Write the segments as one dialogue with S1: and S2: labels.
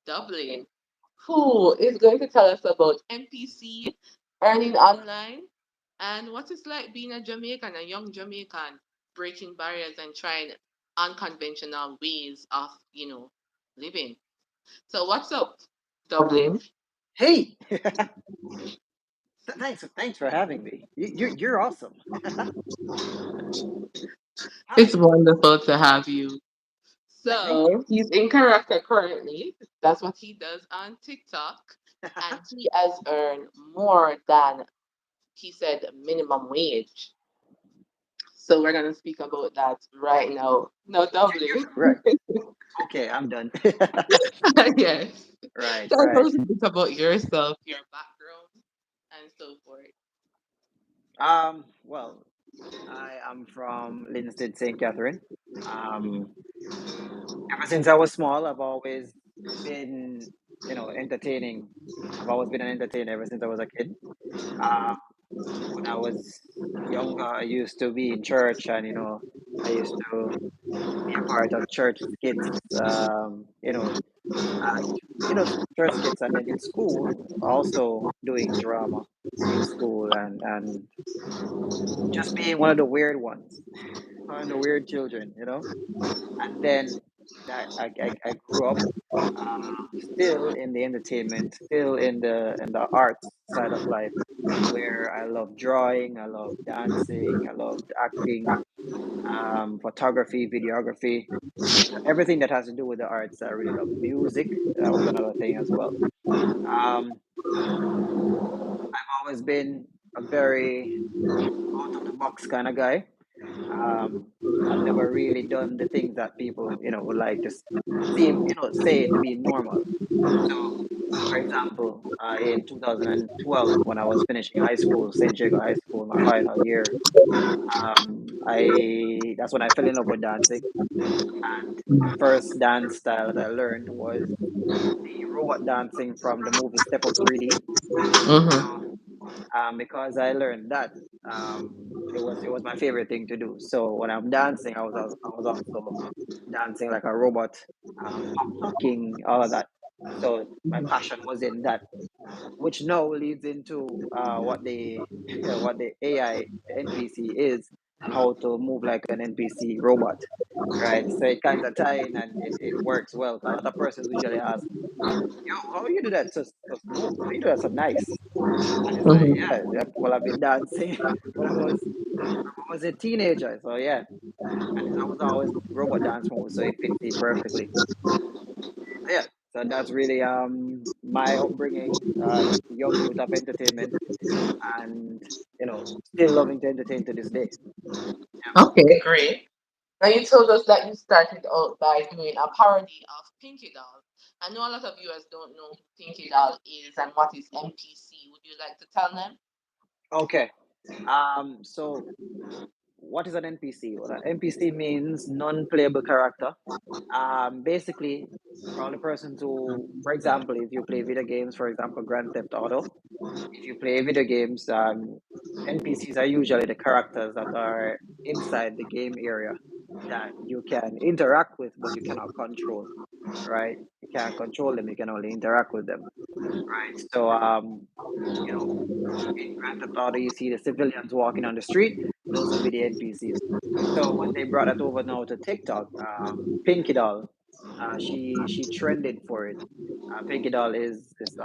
S1: Dublin, who is going to tell us about MPC, earning online, and what it's like being a Jamaican, a young Jamaican, breaking barriers and trying unconventional ways of, living. So what's up, Dublin?
S2: Hey, thanks for having me. You're awesome.
S1: It's
S2: Hi.
S1: wonderful to have you.
S2: Thank you.
S1: So he's in character currently. That's what he does on TikTok. And he has earned more than, he said, minimum wage. So we're going to speak about that right now. No,
S2: You're
S1: Dublin.
S2: right. Okay, I'm done.
S1: Yes.
S2: Right,
S1: Tell
S2: right.
S1: us a bit about yourself, your background, and so forth.
S2: Well, I am from Linstead, St. Catherine. Um, Ever since I was small, I've always been, entertaining. I've always been an entertainer ever since I was a kid. Um, when I was younger, I used to be in church, and I used to be a part of church skits. Uh, church skits, and then in school, also doing drama in school, and just being one of the weird ones, one of the weird children, And then I grew up still in the entertainment, still in the arts side of life, where I love drawing, I love dancing, I love acting, photography, videography, everything that has to do with the arts. I really love music. That was another thing as well. Um, I've always been a very out of the box kind of guy. Um, I've never really done the things that people, would like to seem, say to be normal. So, for example, in 2012, when I was finishing high school, St. Jago High School, my final year, I that's when I fell in love with dancing. And the first dance style that I learned was the robot dancing from the movie Step Up 3D. So,
S1: Mm-hmm.
S2: because I learned that, it was my favorite thing to do. So when I'm dancing, I was also dancing like a robot, pop locking, all of that. So my passion was in that, which now leads into what the what the AI NPC is, and how to move like an NPC robot, right? So it kind of tie in, and it works well. A lot of persons usually ask, "Yo, how you do that so smooth? How you do that so nice?" And it's like,
S1: Mm-hmm.
S2: yeah, yep, well, I've been dancing when I was a teenager. So yeah, and I was always robot dance mode, so it fits in perfectly. Yeah, so that's really my upbringing, young youth of entertainment, and still loving to entertain to this day.
S1: Okay, great. Now you told us that you started out by doing a parody of Pinky Doll. I know a lot of viewers don't know who Pinky Doll is and what is MPC. Would you like to tell them?
S2: Okay, so what is an NPC? Well, an NPC means non-playable character. Basically, for all the persons who, for example, if you play video games, for example, Grand Theft Auto, if you play video games, NPCs are usually the characters that are inside the game area that you can interact with, but you cannot control, right? You can't control them, you can only interact with them, right? So, you know, in Grand Theft Auto, you see the civilians walking on the street, those will be the NPCs. So when they brought it over now to TikTok, Pinky Doll, she trended for it. Pinky Doll is this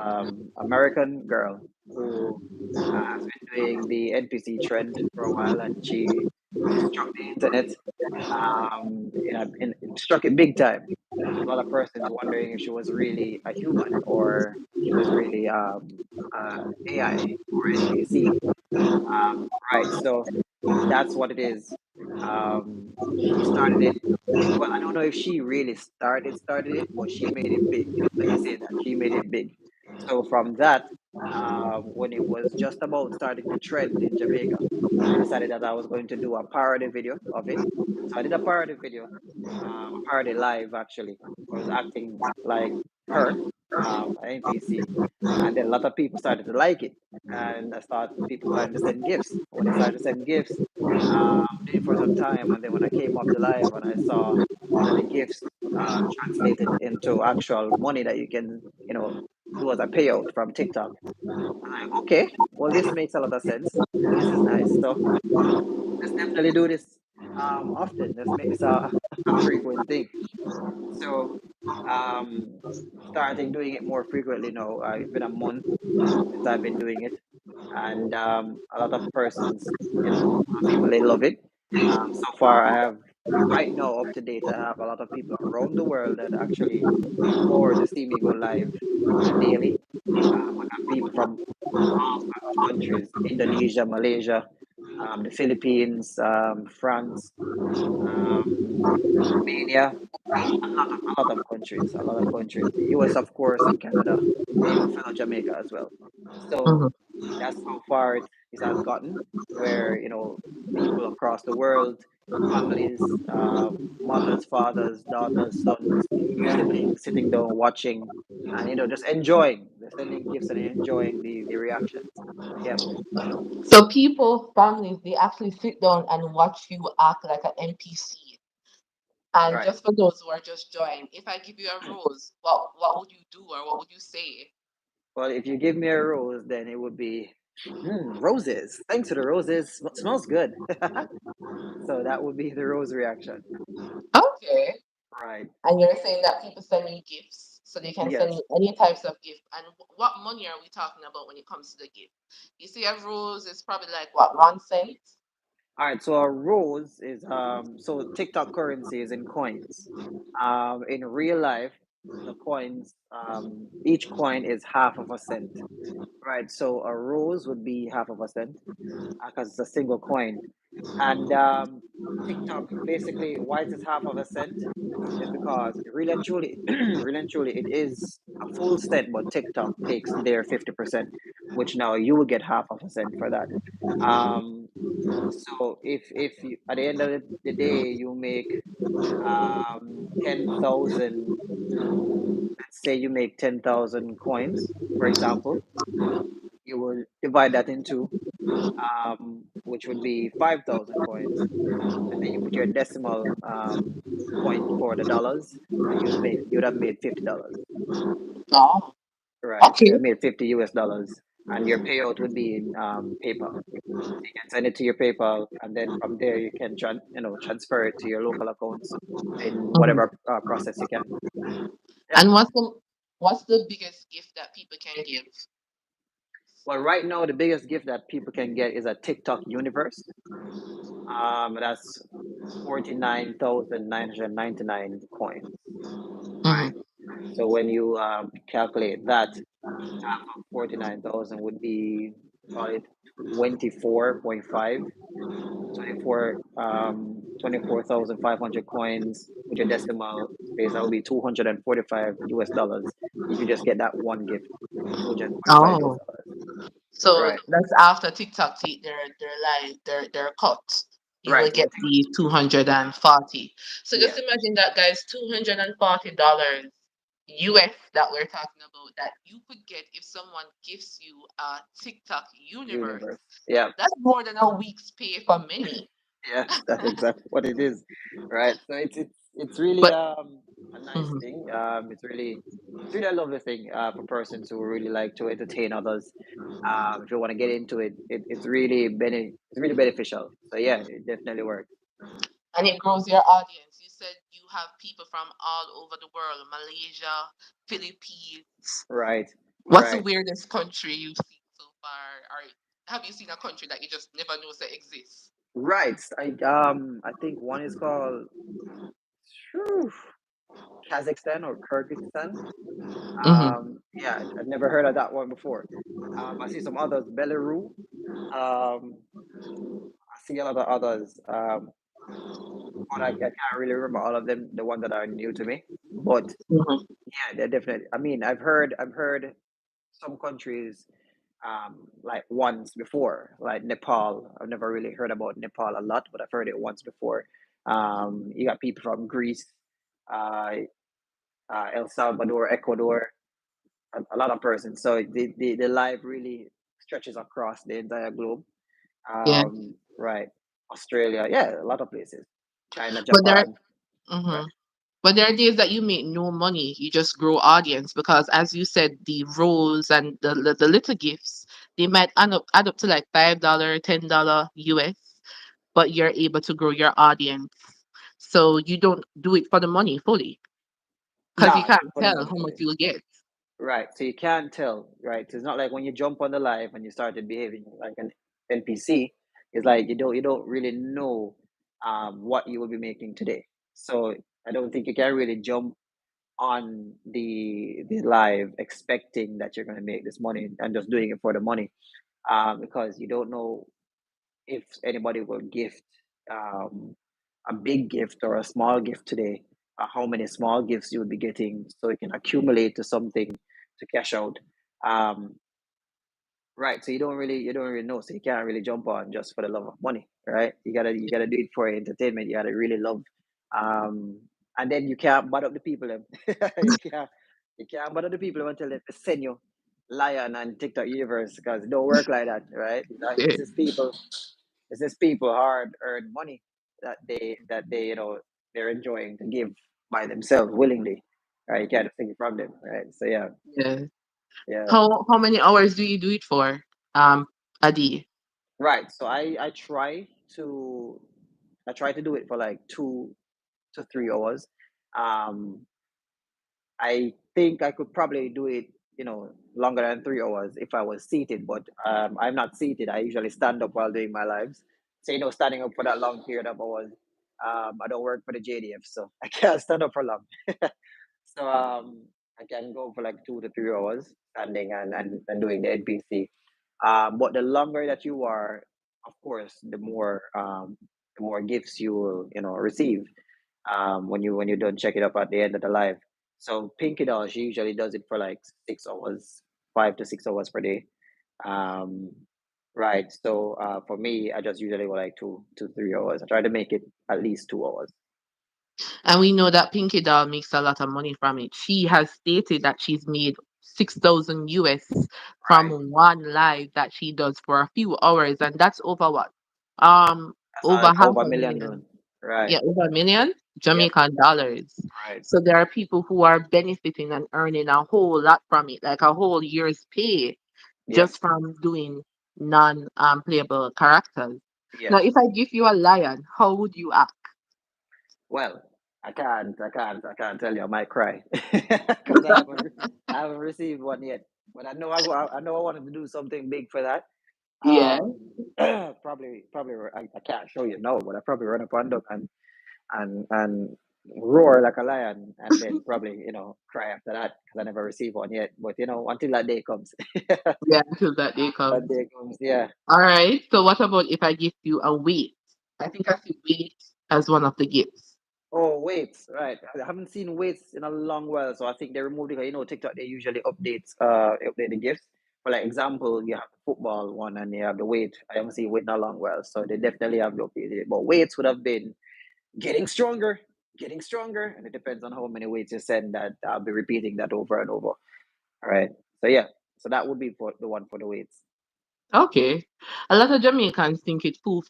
S2: American girl who has been doing the NPC trend for a while, and she struck the internet. Struck it big time. A lot of persons wondering if she was really a human or she was really AI or NPC. Right. So that's what it is. She started it. Well, I don't know if she really started it, but she made it big. Let me say that she made it big. So from that, when it was just about starting to trend in Jamaica, I decided that I was going to do a parody video of it. So I did a parody video, a parody live actually. I was acting like her, an NPC, and then a lot of people started to like it, and people started to send gifts. When they started to send gifts, did it for some time, and then when I came off the live and I saw that the gifts translated into actual money that you can, do as a payout from TikTok. Okay, well, this makes a lot of sense. This is nice. So let's definitely do this often. Let's make this a frequent thing. So, um, starting doing it more frequently now. It's been a month since I've been doing it, and a lot of persons, people they love it. So far, I have right now up to date. I have a lot of people around the world that actually look forward to see me go live daily. I got people from all sorts of countries: Indonesia, Malaysia, the Philippines, France, Romania, a lot of countries. The US, of course, and Canada, and even fellow Jamaica as well. So
S1: Mhm.
S2: that's how far it has gotten, where people across the world, families, mothers, fathers, daughters, sons, siblings, sitting down watching, and just enjoying. They're sending gifts and enjoying the reactions. Yeah,
S1: So people, families, they actually sit down and watch you act like an NPC. And
S2: right.
S1: just for those who are just joining, if I give you a rose, what would you do or what would you say?
S2: Well, if you give me a rose, then it would be roses. Thanks for the roses. Smells good. So that would be the rose reaction.
S1: Okay.
S2: Right.
S1: And you're saying that people send you gifts, so they can send
S2: Yes.
S1: you any types of gift. And what money are we talking about when it comes to the gift? You see, a rose is probably like what, 1 cent?
S2: All right. So a rose is so TikTok currency is in coins. In real life, the coins each coin is half of a cent. Right. So a rose would be half of a cent because it's a single coin. And TikTok basically, why is it half of a cent? Is because really and truly, really and truly, it is a full cent, but TikTok takes their 50%, which now you will get half of a cent for that. Um, so if you, at the end of the day you make 10,000, let's say you make 10,000 coins, for example, you will divide that into which would be 5,000 coins, and then you put your decimal point for the dollars, and you'd have made $50.
S1: Oh,
S2: Right, so
S1: okay.
S2: you have made 50 US dollars, and your payout would be in PayPal. So you can send it to your PayPal, and then from there you can transfer it to your local accounts in
S1: Mhm.
S2: whatever process you can. Yeah.
S1: And what's the biggest gift that people can give?
S2: Well, right now the biggest gift that people can get is a TikTok universe. That's 49,999 coins. Right.
S1: Hmm.
S2: So when you calculate that, 49,000 would be probably 24.5, 24,500 coins with your decimal space. That would be 245 US dollars if you just get that one gift. 245 US
S1: Oh,
S2: dollars.
S1: so
S2: Right.
S1: that's after TikTok take their cut. You
S2: Right.
S1: will
S2: When
S1: get the 240. So just
S2: Yeah.
S1: imagine that, guys, $240 US that we're talking about that you could get if someone gives you a TikTok universe.
S2: Universe. Yeah.
S1: That's more than a week's pay for many.
S2: Yeah, that's exactly what it is, right? So it's really
S1: But
S2: a nice
S1: mhm,
S2: thing. It's really a lovely thing for persons who really like to entertain others. If you want to get into it, it's really beneficial. So yeah, it definitely works.
S1: and it grows your audience. You said you have people from all over the world, Malaysia, Philippines.
S2: Right,
S1: What's the
S2: right,
S1: weirdest country you've seen so far? Or have you seen a country that you just never knew that exists?
S2: right. I think one is called phew, Kazakhstan or Kyrgyzstan.
S1: Hmm.
S2: Yeah, I'd never heard of that one before. I see some others, Belarus. I see a lot of others, but I can't really remember all of them, the ones that are new to me. But
S1: Hmm.
S2: yeah, they're definitely. I mean, I've heard some countries like once before, like Nepal. I've never really heard about Nepal a lot, but I've heard it once before. You got people from Greece, uh, El Salvador, Ecuador, a lot of persons. So the live really stretches across the entire globe.
S1: Yeah.
S2: Right. Australia, yeah, a lot of places. China,
S1: But there
S2: Japan, right.
S1: mhm. But there are days that you make no money. You just grow audience because, as you said, the roles and the little gifts, they might add up to like $5, $10 US, but you're able to grow your audience. So you don't do it for the money fully because you
S2: Nah,
S1: can't
S2: for the
S1: tell
S2: money
S1: how
S2: for
S1: much
S2: it.
S1: you'll get.
S2: Right. So you can't tell, right? So it's not like when you jump on the live and you started behaving like an NPC, it's like you don't really know what you will be making today. So I don't think you can really jump on the live expecting that you're gonna make this money and just doing it for the money. Because you don't know if anybody will gift um, a big gift or a small gift today, how many small gifts you will be getting so you can accumulate to something to cash out. Um, right. So you don't really know. So you can't really jump on just for the love of money, right? You gotta do it for entertainment. You gotta really love. Um, and then you can't butt up the people them. you can't butt up the people until they send you lion and TikTok universe because it don't work like that, right? Like,
S1: Yeah.
S2: this is people hard earned money that they they're enjoying to give by themselves willingly. Right? You can't take it from them, right? So yeah,
S1: Yeah.
S2: yeah.
S1: How many hours do you do it for? A day.
S2: Right. So I try to do it for like 2 to 3 hours. Um I think I could probably do it, longer than 3 hours if I was seated, but I'm not seated. I usually stand up while doing my lives. So, standing up for that long period of hours, I don't work for the JDF, so I can't stand up for long. So, I can go for like 2 to 3 hours standing and doing the NPC. But the longer that you are, of course, the more gifts you will, receive when you don't check it up at the end of the live. So Pinky Doll, she usually does it for like 6 hours, 5 to 6 hours per day. Um, right. So for me, I just usually go like 2 to 3 hours. I try to make it at least 2 hours.
S1: And we know that Pinky Doll makes a lot of money from it. She has stated that she's made 6,000 US from
S2: Right.
S1: one live that she does for a few hours, and that's over what? Um,
S2: That's
S1: over
S2: like
S1: half
S2: over a
S1: a
S2: million
S1: million.
S2: doing. Right.
S1: Yeah, over a million
S2: Yep.
S1: Jamaican dollars.
S2: Right.
S1: So there are people who are benefiting and earning a whole lot from it, like a whole year's pay,
S2: Yep.
S1: just from doing non playable characters. Now,
S2: Yes.
S1: if I give you a lion, how would you act?
S2: Well, I can't tell you. I might cry because I haven't received one yet. But I know I wanted to do something big for that.
S1: Yeah.
S2: Probably I can't show you no, but I probably run up on them and roar like a lion, and then probably cry after that because I never received one yet. But until that day comes,
S1: Yeah, until that day
S2: that
S1: comes.
S2: day comes, yeah.
S1: All right. So what about if I give you a weight? I think I see weight as one of the gifts.
S2: Oh, weights, right. I haven't seen weights in a long while, so I think they removed it. 'Cause, TikTok, they usually update the gifts. For like example, you have the football one and you have the weight. I haven't seen weight in a long while, so they definitely have updated it. But weights would have been getting stronger, getting stronger, and it depends on how many weights you send. That I'll be repeating that over and over. All right. So yeah, so that would be for the one for the weights.
S1: Okay. A lot of Jamaicans think it's foo.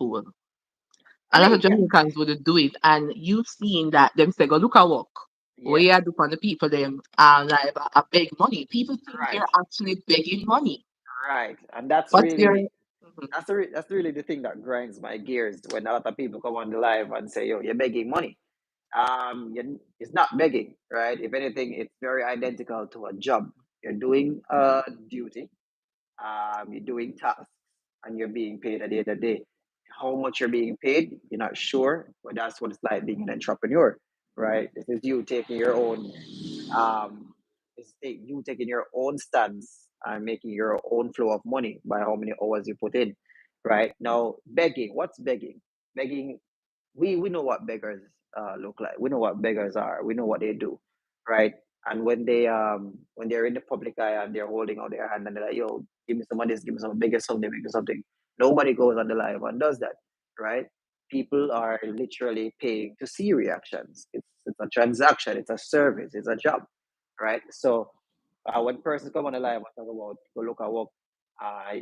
S2: I
S1: A lot of
S2: mean, yeah,
S1: Jamaicans would do it, and you seen that them say, "Go look at work."
S2: yes,
S1: We are do for the people them like a beg money. People think
S2: right,
S1: you're actually begging money.
S2: right, and that's
S1: What's your
S2: really
S1: Mhm.
S2: that's really the thing that grinds my gears when a lot of people come on the live and say, "Yo, you're begging money." It's not begging, right? If anything, it's very identical to a job. You're doing a duty, you're doing tasks, and you're being paid at the end of the day. How much you're being paid, you're not sure, but that's what it's like being an entrepreneur, right? This is you taking your own, you taking your own stance and making your own flow of money by how many hours you put in, right? Now, begging, what's begging? Begging, we know what beggars look like. We know what beggars are. We know what they do, right? And when they're in the public eye and they're holding out their hand and they're like, "Yo, give me some of this, give me some, beg us something, beg us something." Nobody goes on the live and does that, right? People are literally paying to see reactions. It's a transaction. It's a service. It's a job, right? So when persons come on the live and talk about go look at work,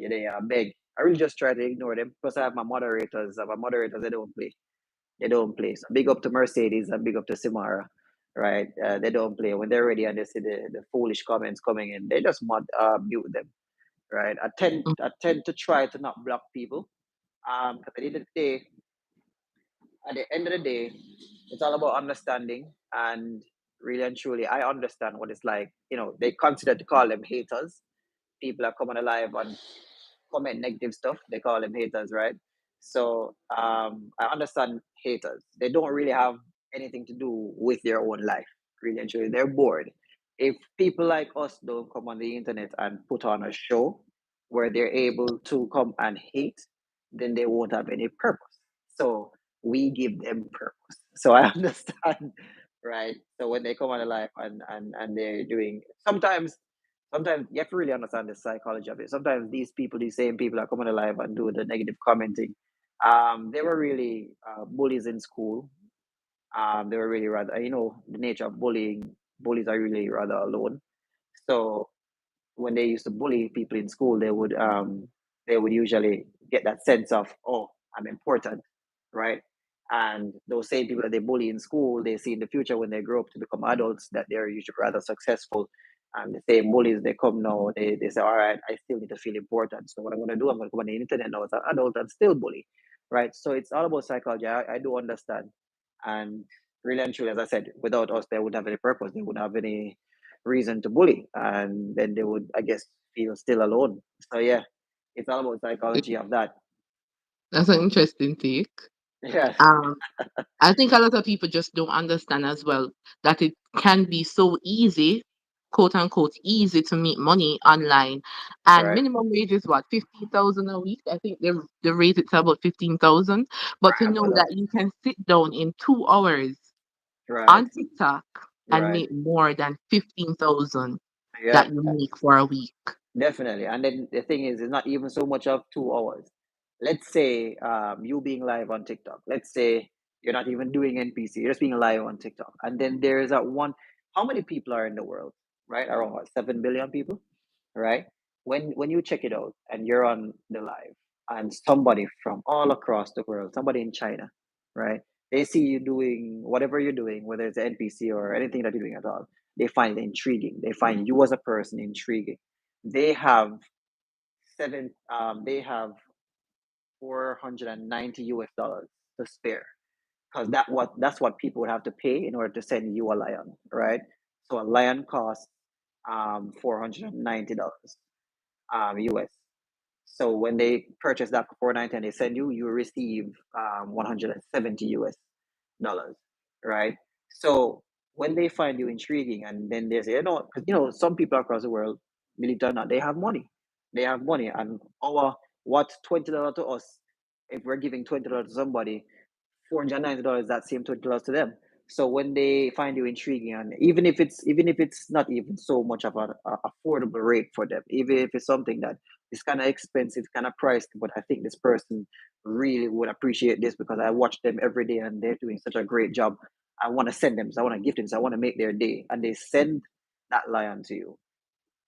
S2: they are beg. I really just try to ignore them because I have my moderators. My moderators they don't play. They don't play. So big up to Mercedes and big up to Simara, right? They don't play. When they're ready and they see the foolish comments coming in, they just mute them, right? I tend to try to not block people. 'Cause at the end of the day, it's all about understanding and really and truly, I understand what it's like. They consider to call them haters. People are coming alive and comment negative stuff. They call them haters, right? So I understand haters. They don't really have anything to do with their own life. Really and truly, they're bored. If people like us don't come on the internet and put on a show where they're able to come and hate, then they won't have any purpose. So we give them purpose. So I understand, right? So when they come on the live and they're doing sometimes you have to really understand the psychology of it. Sometimes these same people are coming alive and do the negative commenting. They were really bullies in school. They were really rather, the nature of bullying. Bullies are really rather alone. So when they used to bully people in school, they would usually get that sense of, oh, I'm important, right? And those same people that they bully in school, they see in the future when they grow up to become adults that they're usually rather successful. And the same bullies they come now, they say, all right, I still need to feel important. So what I'm gonna do, I'm gonna come on the internet now as an adult and still bully. Right. So it's all about psychology. I do understand. And really and truly, as I said, without us, they wouldn't have any purpose. They wouldn't have any reason to bully, and then they would, I guess, feel still alone. So yeah, it's all about psychology of that.
S1: That's an interesting take.
S2: Yeah,
S1: Um, I think a lot of people just don't understand as well that it can be so easy, quote unquote, easy to make money online. And
S2: right,
S1: minimum wage is what, 15,000 a week? I think they rate it to about 15,000. But to
S2: right,
S1: know
S2: about that.
S1: that you can sit down in 2 hours
S2: Right,
S1: on TikTok and
S2: right.
S1: make more than 15,000
S2: Yeah,
S1: that you make for a week.
S2: definitely. And then the thing is, it's not even so much of 2 hours. Let's say you being live on TikTok. Let's say you're not even doing NPC, you're just being live on TikTok. And then there is that one. How many people are in the world? Right, around what, 7 billion people? Right? When you check it out and you're on the live and somebody from all across the world, somebody in China, right? They see you doing whatever you're doing, whether it's an NPC or anything that you're doing at all. They find it intriguing. They find you as a person intriguing. They have they have 490 US dollars to spare because that's what people would have to pay in order to send you a lion, right? So a lion costs $490 US. So when they purchase that for 490 and they send you, you receive 170 US dollars, right? So when they find you intriguing, and then they say, because some people across the world, believe it or not, they have money. They have money, and our what $20 to us, if we're giving $20 to somebody, $490 that same $20 to them. So when they find you intriguing, and even if it's not even so much of an affordable rate for them, even if it's something that is kind of expensive, kind of priced, but I think this person really would appreciate this because I watch them every day and they're doing such a great job. I want to send them, so I want to gift them, so I want to make their day, and they send that lion to you.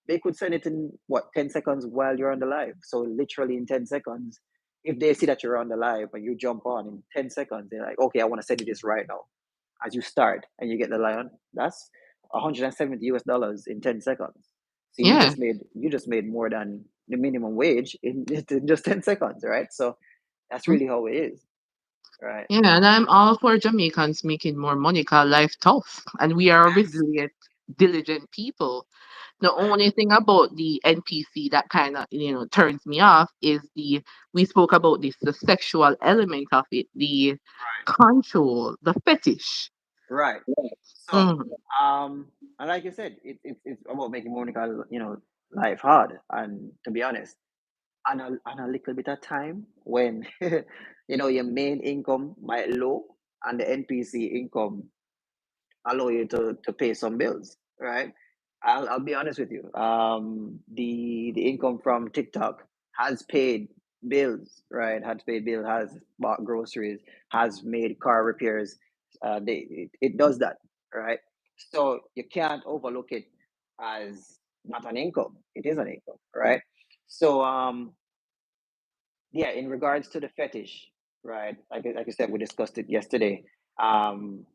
S2: They could send it in what, 10 seconds while you're on the live. So literally in 10 seconds, if they see that you're on the live and you jump on in 10 seconds, they're like, okay, I want to send you this right now. As you start and you get the lion, that's 170 US dollars in 10 seconds. So you
S1: Yeah.
S2: just made you just made more than the minimum wage in just 10 seconds, right? So that's really how it is, right?
S1: Yeah, and I'm all for Jamaicans making more money because life tough, and we are
S2: Yes.
S1: resilient, diligent people. The only thing about the NPC that kind of turns me off is the we spoke about this the sexual element of it, the control, the fetish.
S2: Right. So,
S1: Mm.
S2: um, and like you said, it's about making Monica, life hard. And to be honest, on a little bit of time when your main income might low and the NPC income allow you to pay some bills, right? I'll be honest with you. The income from TikTok has paid bills, right? Has paid bill, has bought groceries, has made car repairs. It does that. right? So you can't overlook it as not an income. It is an income, right? So yeah, in regards to the fetish, right? Like I said, we discussed it yesterday. Um,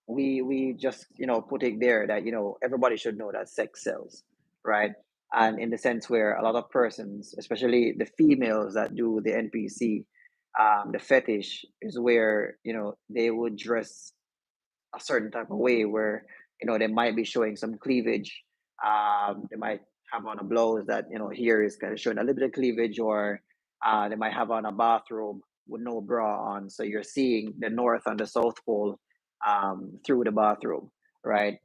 S2: we just put it there that everybody should know that sex sells, right? And in the sense where a lot of persons, especially the females that do the NPC, the fetish is where they would dress a certain type of way where they might be showing some cleavage. They might have on a blouse that here is kind of showing a little bit of cleavage, or they might have on a bathrobe with no bra on, so you're seeing the north and the south pole through the bathrobe, right?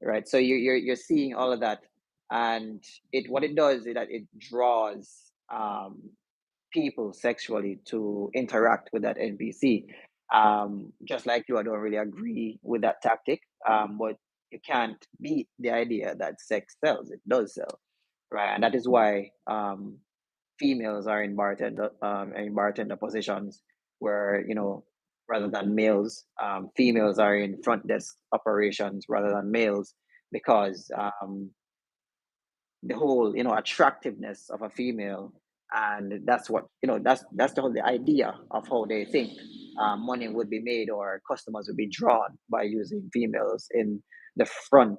S2: Right. So you're seeing all of that, and it what it does is that it draws people sexually to interact with that NPC. Just like you, I don't really agree with that tactic, but you can't beat the idea that sex sells. It does sell, right? And that is why females are in bartender positions where rather than males, females are in front desk operations rather than males because the whole attractiveness of a female, and that's what that's the whole the idea of how they think money would be made or customers would be drawn by using females in the front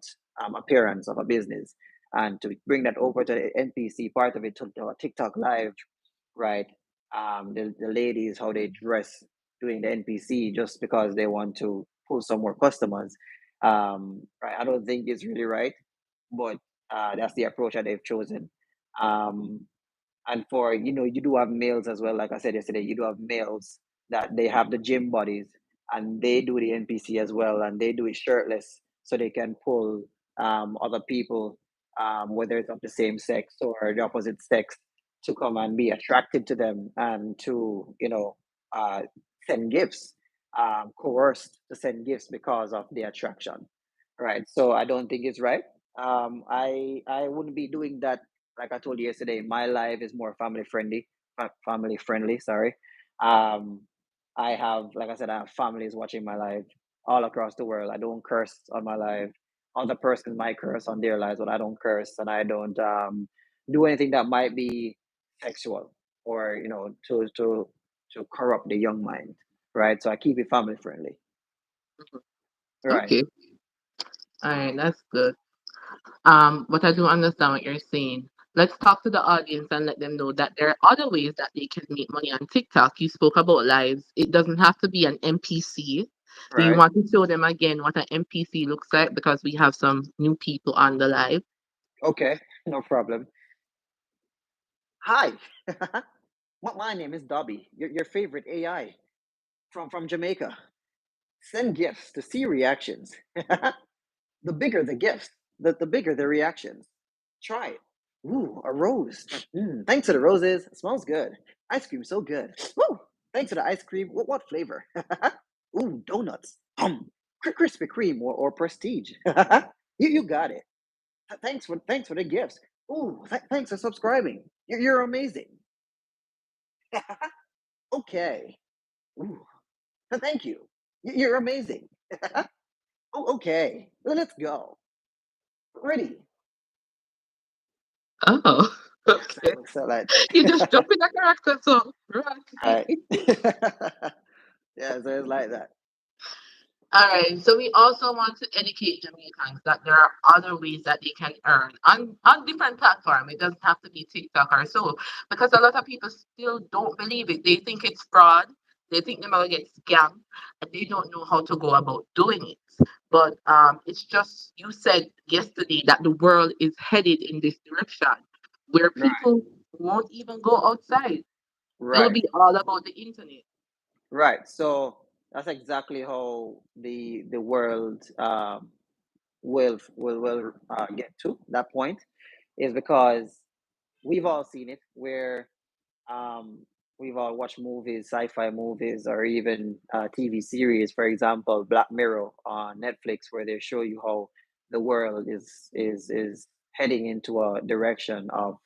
S2: appearance of a business. And to bring that over to the NPC part of it, to TikTok live, right? The ladies, how they dress doing the NPC just because they want to pull some more customers, right? I don't think it's really right, but that's the approach that they've chosen. Um, and for you do have males as well. Like I said yesterday, you do have males that they have the gym bodies and they do the NPC as well, and they do it shirtless so they can pull other people, whether it's of the same sex or the opposite sex, to come and be attracted to them and to uh, send gifts, coerced to send gifts because of the attraction, right? So I don't think it's right. I wouldn't be doing that. Like I told you yesterday, my life is more family friendly. Family friendly. Sorry. Um, I have, like I said, I have families watching my life all across the world. I don't curse on my life. Other persons might curse on their lives, but I don't curse, and I don't do anything that might be sexual or to corrupt the young mind. Right. So I keep it family friendly.
S1: Mhm.
S2: Right.
S1: Okay. All right, that's good. But I do understand what you're saying. Let's talk to the audience and let them know that there are other ways that they can make money on TikTok. You spoke about lives. It doesn't have to be an NPC. Do you
S2: Right.
S1: want to show them again what an NPC looks like? Because we have some new people on the live.
S2: Okay. No problem. Hi. My name is Dobby, your favorite AI from Jamaica. Send gifts to see reactions. The bigger the gifts, the bigger the reactions. Try it. Ooh, a rose. Thanks to the roses. Smells good. Ice cream so good. Woo! Thanks to the ice cream. What flavor? Ooh, donuts. Krispy Kreme or Prestige. You got it. Thanks for the gifts. Ooh, thanks for subscribing. You're amazing. Okay. Ooh, thank you. You're amazing. Oh, okay. Let's go. Ready.
S1: Oh, okay.
S2: So like,
S1: You just jump in a character, so
S2: right.
S1: right.
S2: Yeah, so it's like that.
S1: All right, so we also want to educate Jamaicans that there are other ways that they can earn on different platforms. It doesn't have to be TikTok or so, because a lot of people still don't believe it. They think it's fraud. They think they're gonna get scammed, and they don't know how to go about doing it. But it's just you said yesterday that the world is headed in this direction, where
S2: Right.
S1: people won't even go outside. It will
S2: Right.
S1: be all about the internet.
S2: Right. So that's exactly how the world will get to that point, is because we've all seen it where um, we've all watched movies, sci-fi movies, or even TV series. For example, Black Mirror on Netflix, where they show you how the world is heading into a direction of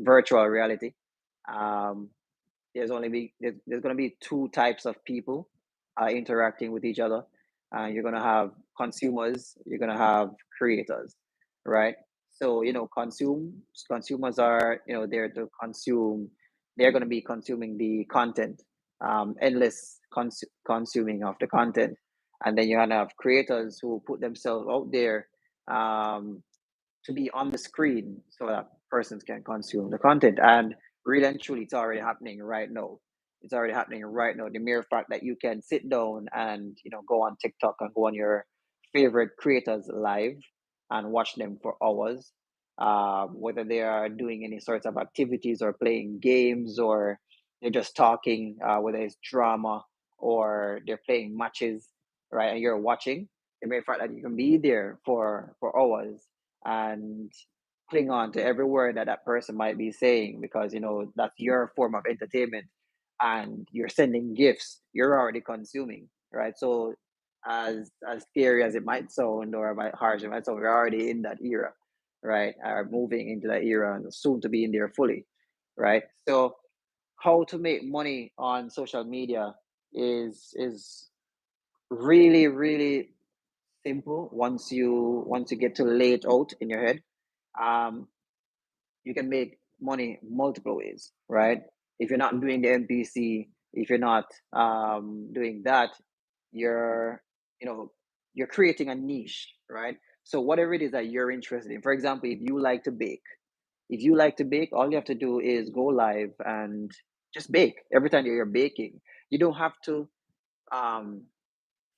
S2: virtual reality. Um, there's going to be two types of people interacting with each other. you're gonna have consumers, you're gonna have creators, right? So consumers are there to consume. They're gonna be consuming the content, endless consuming of the content, and then you're gonna have creators who put themselves out there, um, to be on the screen so that persons can consume the content. And really and truly, it's already happening right now. It's already happening right now. The mere fact that you can sit down and go on TikTok and go on your favorite creators live and watch them for hours, whether they are doing any sorts of activities or playing games or they're just talking, whether it's drama or they're playing matches, right? And you're watching. The mere fact that you can be there for hours and cling on to every word that that person might be saying, because that's your form of entertainment, and you're sending gifts, you're already consuming, right? So as scary as it might sound, or might harsh it might sound, we're already in that era, right? Are moving into that era and soon to be in there fully, right? So how to make money on social media is really, really simple once you get to lay it out in your head. um, you can make money multiple ways, right? If you're not doing the NPC, if you're not doing that, you're you know you're creating a niche, right? So whatever it is that you're interested in. For example, if you like to bake, all you have to do is go live and just bake. Every time you're baking, you don't have to um,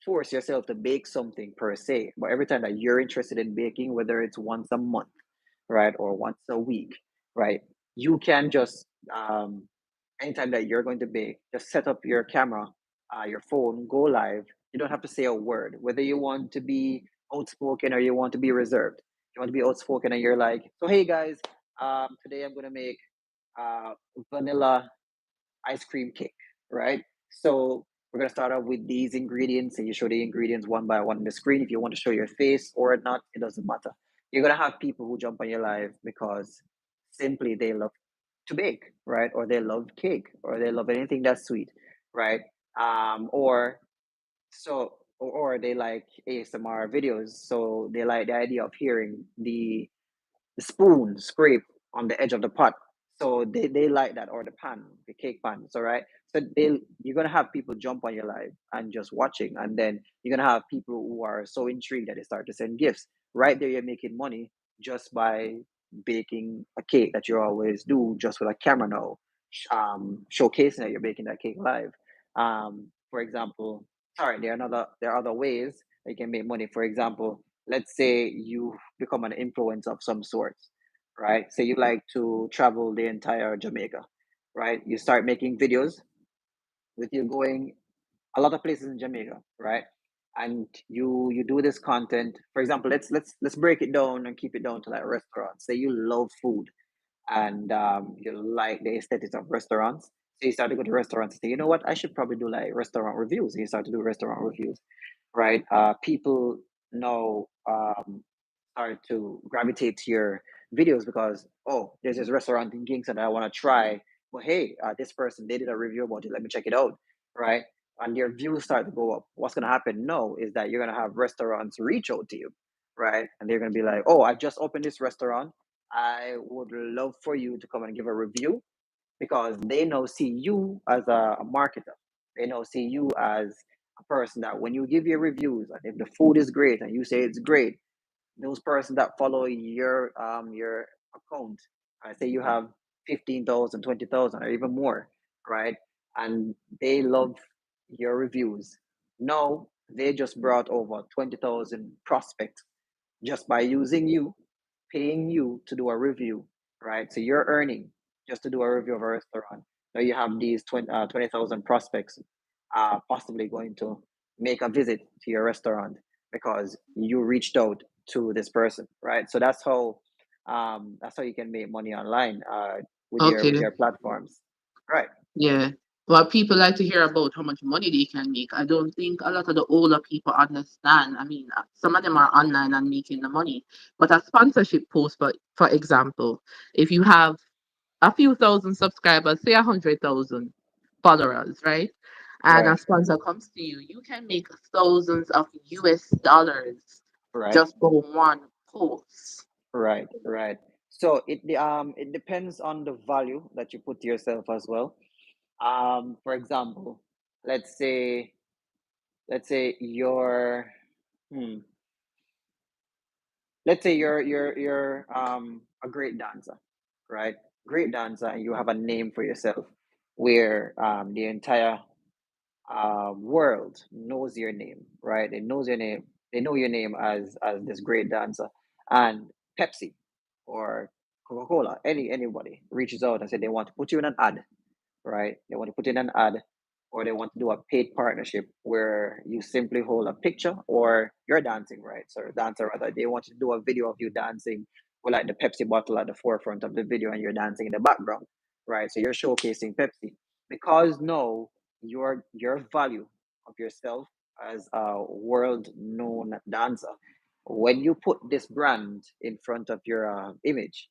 S2: force yourself to bake something per se, but every time that you're interested in baking, whether it's once a month, right, or once a week, right, you can just anytime that you're going to bake, just set up your camera, your phone, go live. You don't have to say a word, whether you want to be outspoken or you want to be reserved. You want to be outspoken and you're like, so hey guys, today I'm gonna make uh, vanilla ice cream cake, right? So we're gonna start off with these ingredients, and you show the ingredients one by one on the screen. If you want to show your face or not, it doesn't matter. You're gonna have people who jump on your live because simply they love to bake, right? Or they love cake, or they love anything that's sweet, right? Or or they like ASMR videos, so they like the idea of hearing the spoon scrape on the edge of the pot. So they like that, or the pan, the cake pan. So right. So you're gonna have people jump on your live and just watching, and then you're gonna have people who are so intrigued that they start to send gifts. Right there, you're making money just by baking a cake that you always do, just with a camera now, showcasing that you're baking that cake live. For example, sorry, there are other ways that you can make money. For example, let's say you become an influencer of some sort, right? Say you like to travel the entire Jamaica, right? You start making videos with you going a lot of places in Jamaica, right? And you do this content. For example, let's break it down and keep it down to like restaurants. Say you love food and you like the aesthetics of restaurants. So you start to go to restaurants and say, you know what, I should probably do like restaurant reviews. And you start to do restaurant reviews, right? People now start to gravitate to your videos because, oh, there's this restaurant in Kingston that I want to try. Well, hey, this person, they did a review about it. Let me check it out, right? And your views start to go up. What's going to happen now is that you're going to have restaurants reach out to you, right? And they're going to be like, oh, I just opened this restaurant. I would love for you to come and give a review, because they now see you as a marketer. They now see you as a person that when you give your reviews, and if the food is great and you say it's great, those persons that follow your account, I say you have 15,000, 20,000, or even more, right? And they love your reviews. Now they just brought over 20,000 prospects just by using you, paying you to do a review, right? So you're earning just to do a review of a restaurant. Now you have these 20,000 prospects possibly going to make a visit to your restaurant because you reached out to this person, right? So that's how you can make money online with
S1: Okay.
S2: your platforms, right?
S1: Yeah. Well, people like to hear about how much money they can make. I don't think a lot of the older people understand. I mean, some of them are online and making the money. But a sponsorship post, for example, if you have a few thousand subscribers, say 100,000 followers, right? and a
S2: Right.
S1: sponsor comes to you, you can make thousands of US dollars
S2: Right.
S1: just for one post.
S2: Right. Right. So it depends on the value that you put to yourself as well. For example, let's say you're hmm, let's say you're a great dancer, right? Great dancer, and you have a name for yourself, where the entire world knows your name, right? It knows your name. They know your name as this great dancer, and Pepsi or Coca Cola, anybody reaches out and said they want to put you in an ad, right? They want to put in an ad, or they want to do a paid partnership where you simply hold a picture or you're dancing, right? So dancer rather, they want you to do a video of you dancing with like the Pepsi bottle at the forefront of the video and you're dancing in the background, right? So you're showcasing Pepsi because now your value of yourself as a world known dancer. When you put this brand in front of your image,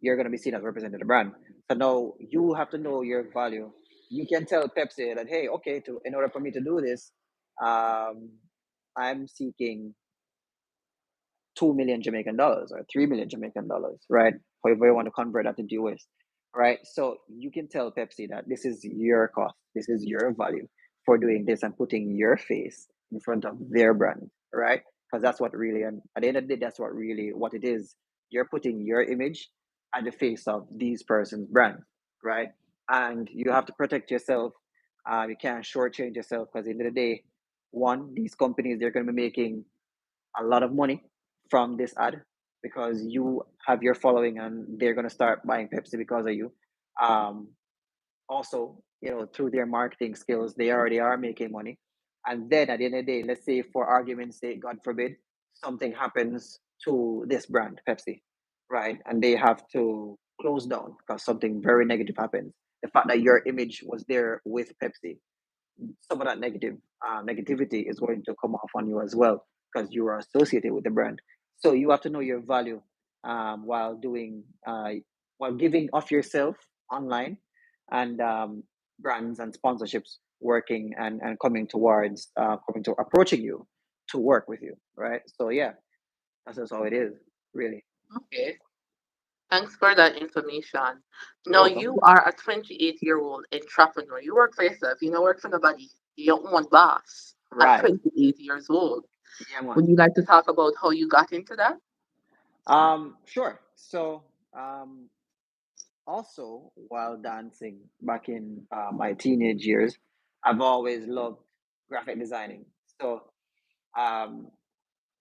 S2: you're going to be seen as representing the brand. So now you have to know your value. You can tell Pepsi that, hey, okay, to in order for me to do this, um, I'm seeking 2 million Jamaican dollars or 3 million Jamaican dollars, right? However, you want to convert that to US, right? So you can tell Pepsi that this is your cost, this is your value for doing this and putting your face in front of their brand, right? Because that's what really, and at the end of the day, that's what really what it is. You're putting your image at the face of these person's brand, right? And you have to protect yourself. You can't shortchange yourself because at the end of the day, one, these companies they're going to be making a lot of money from this ad because you have your following and they're going to start buying Pepsi because of you. Um, Also, through their marketing skills, they already are making money. And then at the end of the day, let's say for argument's sake, God forbid, something happens to this brand, Pepsi, right? And they have to close down because something very negative happens. The fact that your image was there with Pepsi, some of that negativity is going to come off on you as well because you are associated with the brand. So you have to know your value while doing while giving of yourself online and brands and sponsorships working and coming towards coming to approaching you to work with you, right? So yeah, that's just how it is, really.
S1: Okay. Thanks for that information.
S2: You're
S1: Now,
S2: welcome.
S1: you are a 28-year-old entrepreneur. You work for yourself. You don't work for nobody. You're your own boss at
S2: Right.
S1: 28 years old.
S2: Yeah, man.
S1: Would you like to talk about how you got into that?
S2: Sure. So also, while dancing back in my teenage years, I've always loved graphic designing. So, um,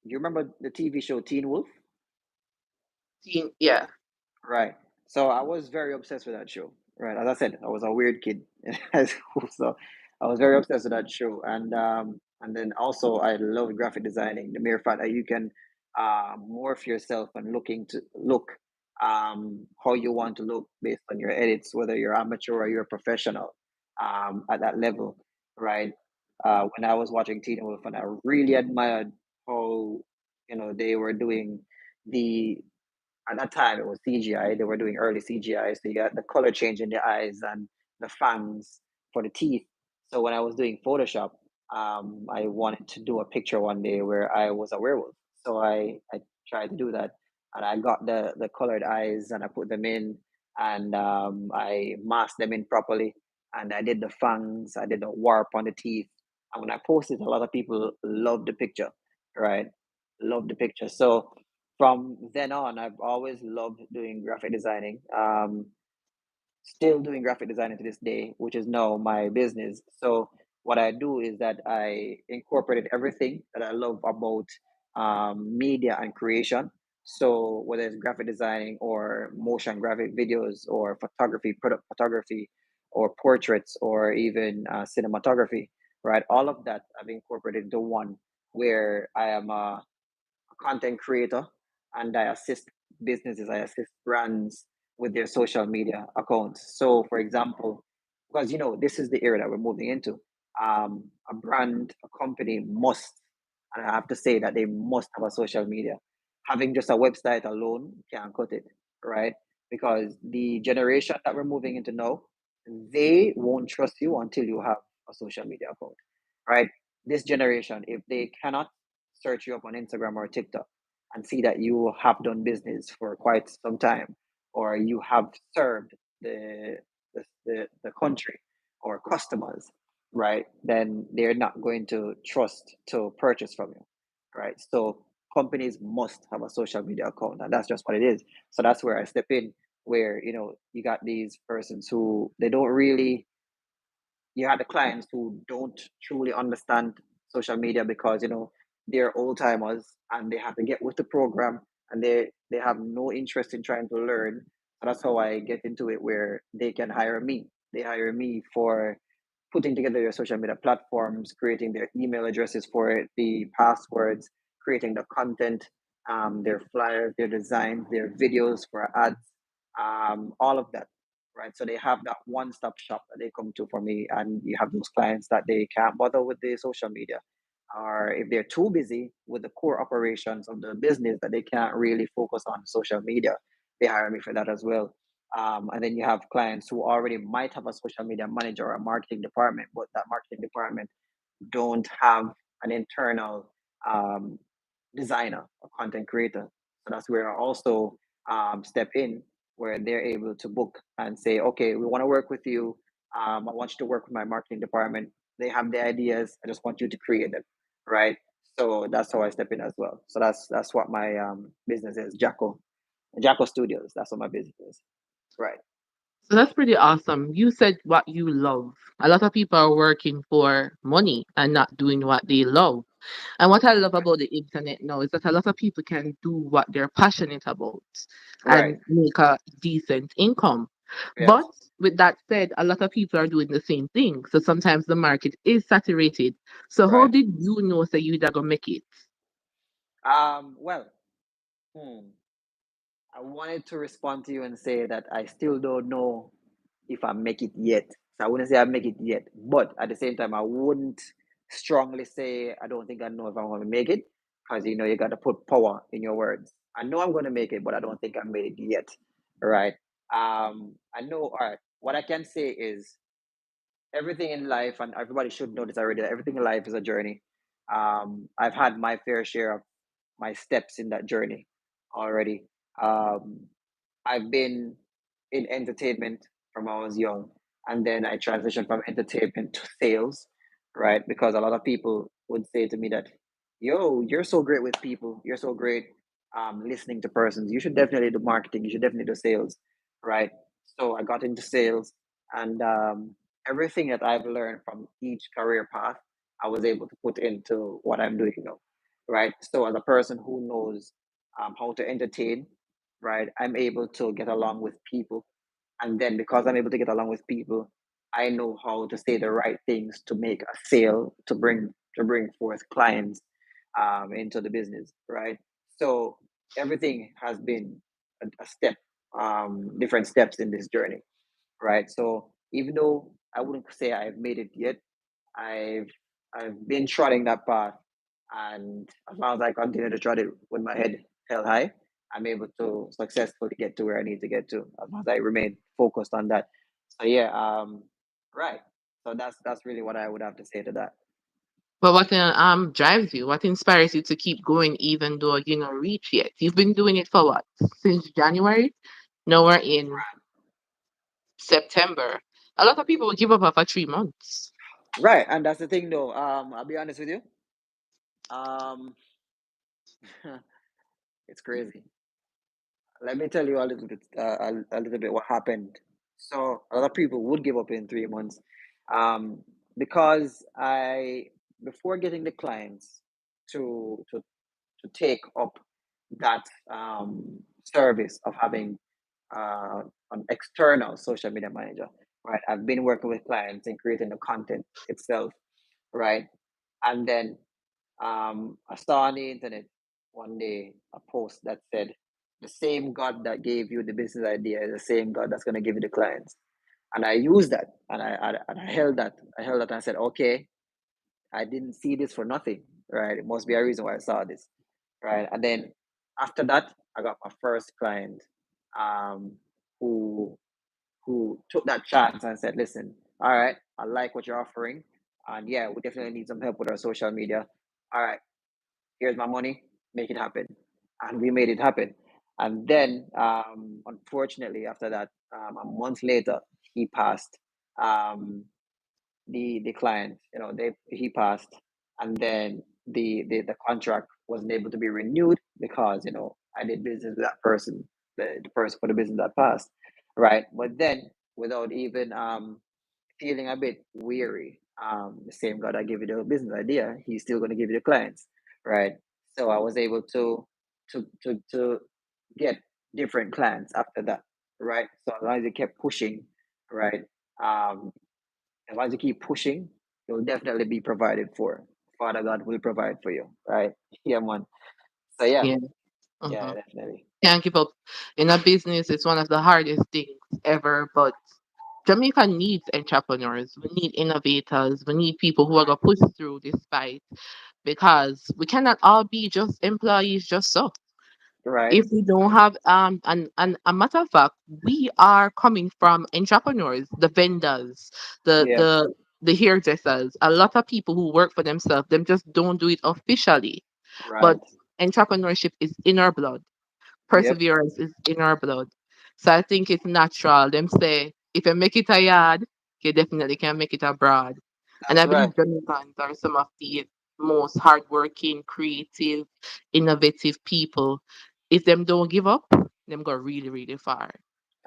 S2: you remember the TV show Teen Wolf?
S1: Yeah.
S2: Right. So I was very obsessed with that show. Right. As I said, I was a weird kid in high school, so I was very obsessed with that show. And then also I love graphic designing. The mere fact that you can morph yourself and looking to look how you want to look based on your edits, whether you're amateur or you're professional at that level. Right. When I was watching Teen Wolf, and I really admired how they were doing the at that time it was CGI. They were doing early CGI, so you got the color change in the eyes and the fangs for the teeth. So when I was doing Photoshop, I wanted to do a picture one day where I was a werewolf. So I tried to do that, and I got the colored eyes and I put them in, and I masked them in properly, and I did the fangs, I did the warp on the teeth, and when I posted, a lot of people loved the picture, right? Loved the picture. So from then on, I've always loved doing graphic designing. Still doing graphic designing to this day, which is now my business. So what I do is that I incorporated everything that I love about media and creation. So whether it's graphic designing or motion graphic videos or photography, product photography, or portraits, or even cinematography, right? All of that I've incorporated into one, where I am a content creator and I assist businesses, I assist brands with their social media accounts. So, for example, because this is the era that we're moving into, a brand, a company must, and I have to say that they must have a social media. Having just a website alone can't cut it, right? Because the generation that we're moving into now, they won't trust you until you have a social media account, right? This generation, if they cannot search you up on Instagram or TikTok and see that you have done business for quite some time, or you have served the the country or customers, right? Then they're not going to trust to purchase from you, right? So companies must have a social media account, and that's just what it is. So that's where I step in, where you got these persons who they don't really you have the clients who don't truly understand social media because they're old timers and they have to get with the program, and they have no interest in trying to learn. So that's how I get into it, where they can hire me. They hire me for putting together their social media platforms, creating their email addresses for it, the passwords, creating the content, their flyers, their designs, their videos for ads, all of that. Right. So they have that one stop shop that they come to for me. And you have those clients that they can't bother with the social media. Or if they're too busy with the core operations of the business that they can't really focus on social media, they hire me for that as well. And then you have clients who already might have a social media manager or a marketing department, but that marketing department don't have an internal um, designer or content creator. So that's where I also step in, where they're able to book and say, okay, we want to work with you. I want you to work with my marketing department. They have the ideas. I just want you to create them, right? So that's how I step in as well. So that's what my business is, Jacko Studios. That's what my business is, right?
S1: So that's pretty awesome. You said what you love. A lot of people are working for money and not doing what they love. And what I love about the internet now is that a lot of people can do what they're passionate about
S2: Right.
S1: and make a decent income. But
S2: Yes.
S1: with that said, a lot of people are doing the same thing. So sometimes the market is saturated. So how
S2: Right.
S1: did you know that you're gonna make it?
S2: Well, hmm, I wanted to respond to you and say that I still don't know if I make it yet. So I wouldn't say I make it yet, but at the same time, I wouldn't strongly say I don't think I know if I'm going to make it, because you got to put power in your words. I know I'm going to make it, but I don't think I made it yet. Right? I know. All right. What I can say is everything in life, and everybody should know this already, that everything in life is a journey. I've had my fair share of my steps in that journey already. Um, I've been in entertainment from when I was young, and then I transitioned from entertainment to sales, right? Because a lot of people would say to me that, "Yo, you're so great with people. You're so great listening to persons. You should definitely do marketing. You should definitely do sales, right?" So I got into sales, and everything that I've learned from each career path, I was able to put into what I'm doing now, right? So as a person who knows how to entertain, right, I'm able to get along with people, and then because I'm able to get along with people, I know how to say the right things to make a sale, to bring forth clients into the business, right? So everything has been a step, different steps in this journey, right? So even though I wouldn't say I've made it yet, I've I've been trotting that path, and as long as I continue to trot it with my head held high, I'm able to successfully get to where I need to get to, as long as I remain focused on that. So yeah, right. So that's really what I would have to say to that.
S1: But what drives you? What inspires you to keep going even though you not reach yet? You've been doing it for what? Since January? Now we're in September. A lot of people will give up after 3 months.
S2: Right, and that's the thing though. I'll be honest with you. Um, it's crazy. Let me tell you a little bit, a little bit what happened. So a lot of people would give up in 3 months, um, because before getting the clients to to to take up that service of having an external social media manager, right? I've been working with clients in creating the content itself, right? And then I saw on the internet one day a post that said, "The same God that gave you the business idea is the same God that's going to give you the clients." And I used that, and I held that. I held that, and I said, "Okay, I didn't see this for nothing, right? It must be a reason why I saw this, right?" And then after that, I got my first client, um, who who took that chance and said, "Listen, all right, I like what you're offering. And yeah, we definitely need some help with our social media. All right, here's my money, make it happen. And we made it happen. And then, unfortunately, after that, a month later, he passed. Um, the client, he passed, and then the contract wasn't able to be renewed because I did business with that person, the person for the business that passed, right? But then, without even feeling a bit weary, the same God that gave you the business idea, he's still going to give you the clients, right? So I was able to get different clients after that, right? So as long as you kept pushing, right? Um, as long as you keep pushing, you'll definitely be provided for. Father God will provide for you, right? Yeah, man. So yeah,
S1: Yeah.
S2: yeah,
S1: Hmm.
S2: definitely.
S1: Can't give up. In a business, it's one of the hardest things ever, but Jamaica needs entrepreneurs. We need innovators. We need people who are going to push through this fight because we cannot all be just employees just so.
S2: Right.
S1: If we don't have and a matter of fact, we are coming from entrepreneurs, the vendors, the
S2: Yeah.
S1: the the hairdressers, a lot of people who work for themselves, them just don't do it officially. But
S2: Right.
S1: entrepreneurship is in our blood.
S2: Yep.
S1: Perseverance is in our blood. So I think it's natural. Them say if you make it a yard, you definitely can make it abroad. And
S2: That's
S1: I
S2: right.
S1: believe Jamaicans are some of the most hardworking, creative, innovative people. If them don't give up, them go really, really far.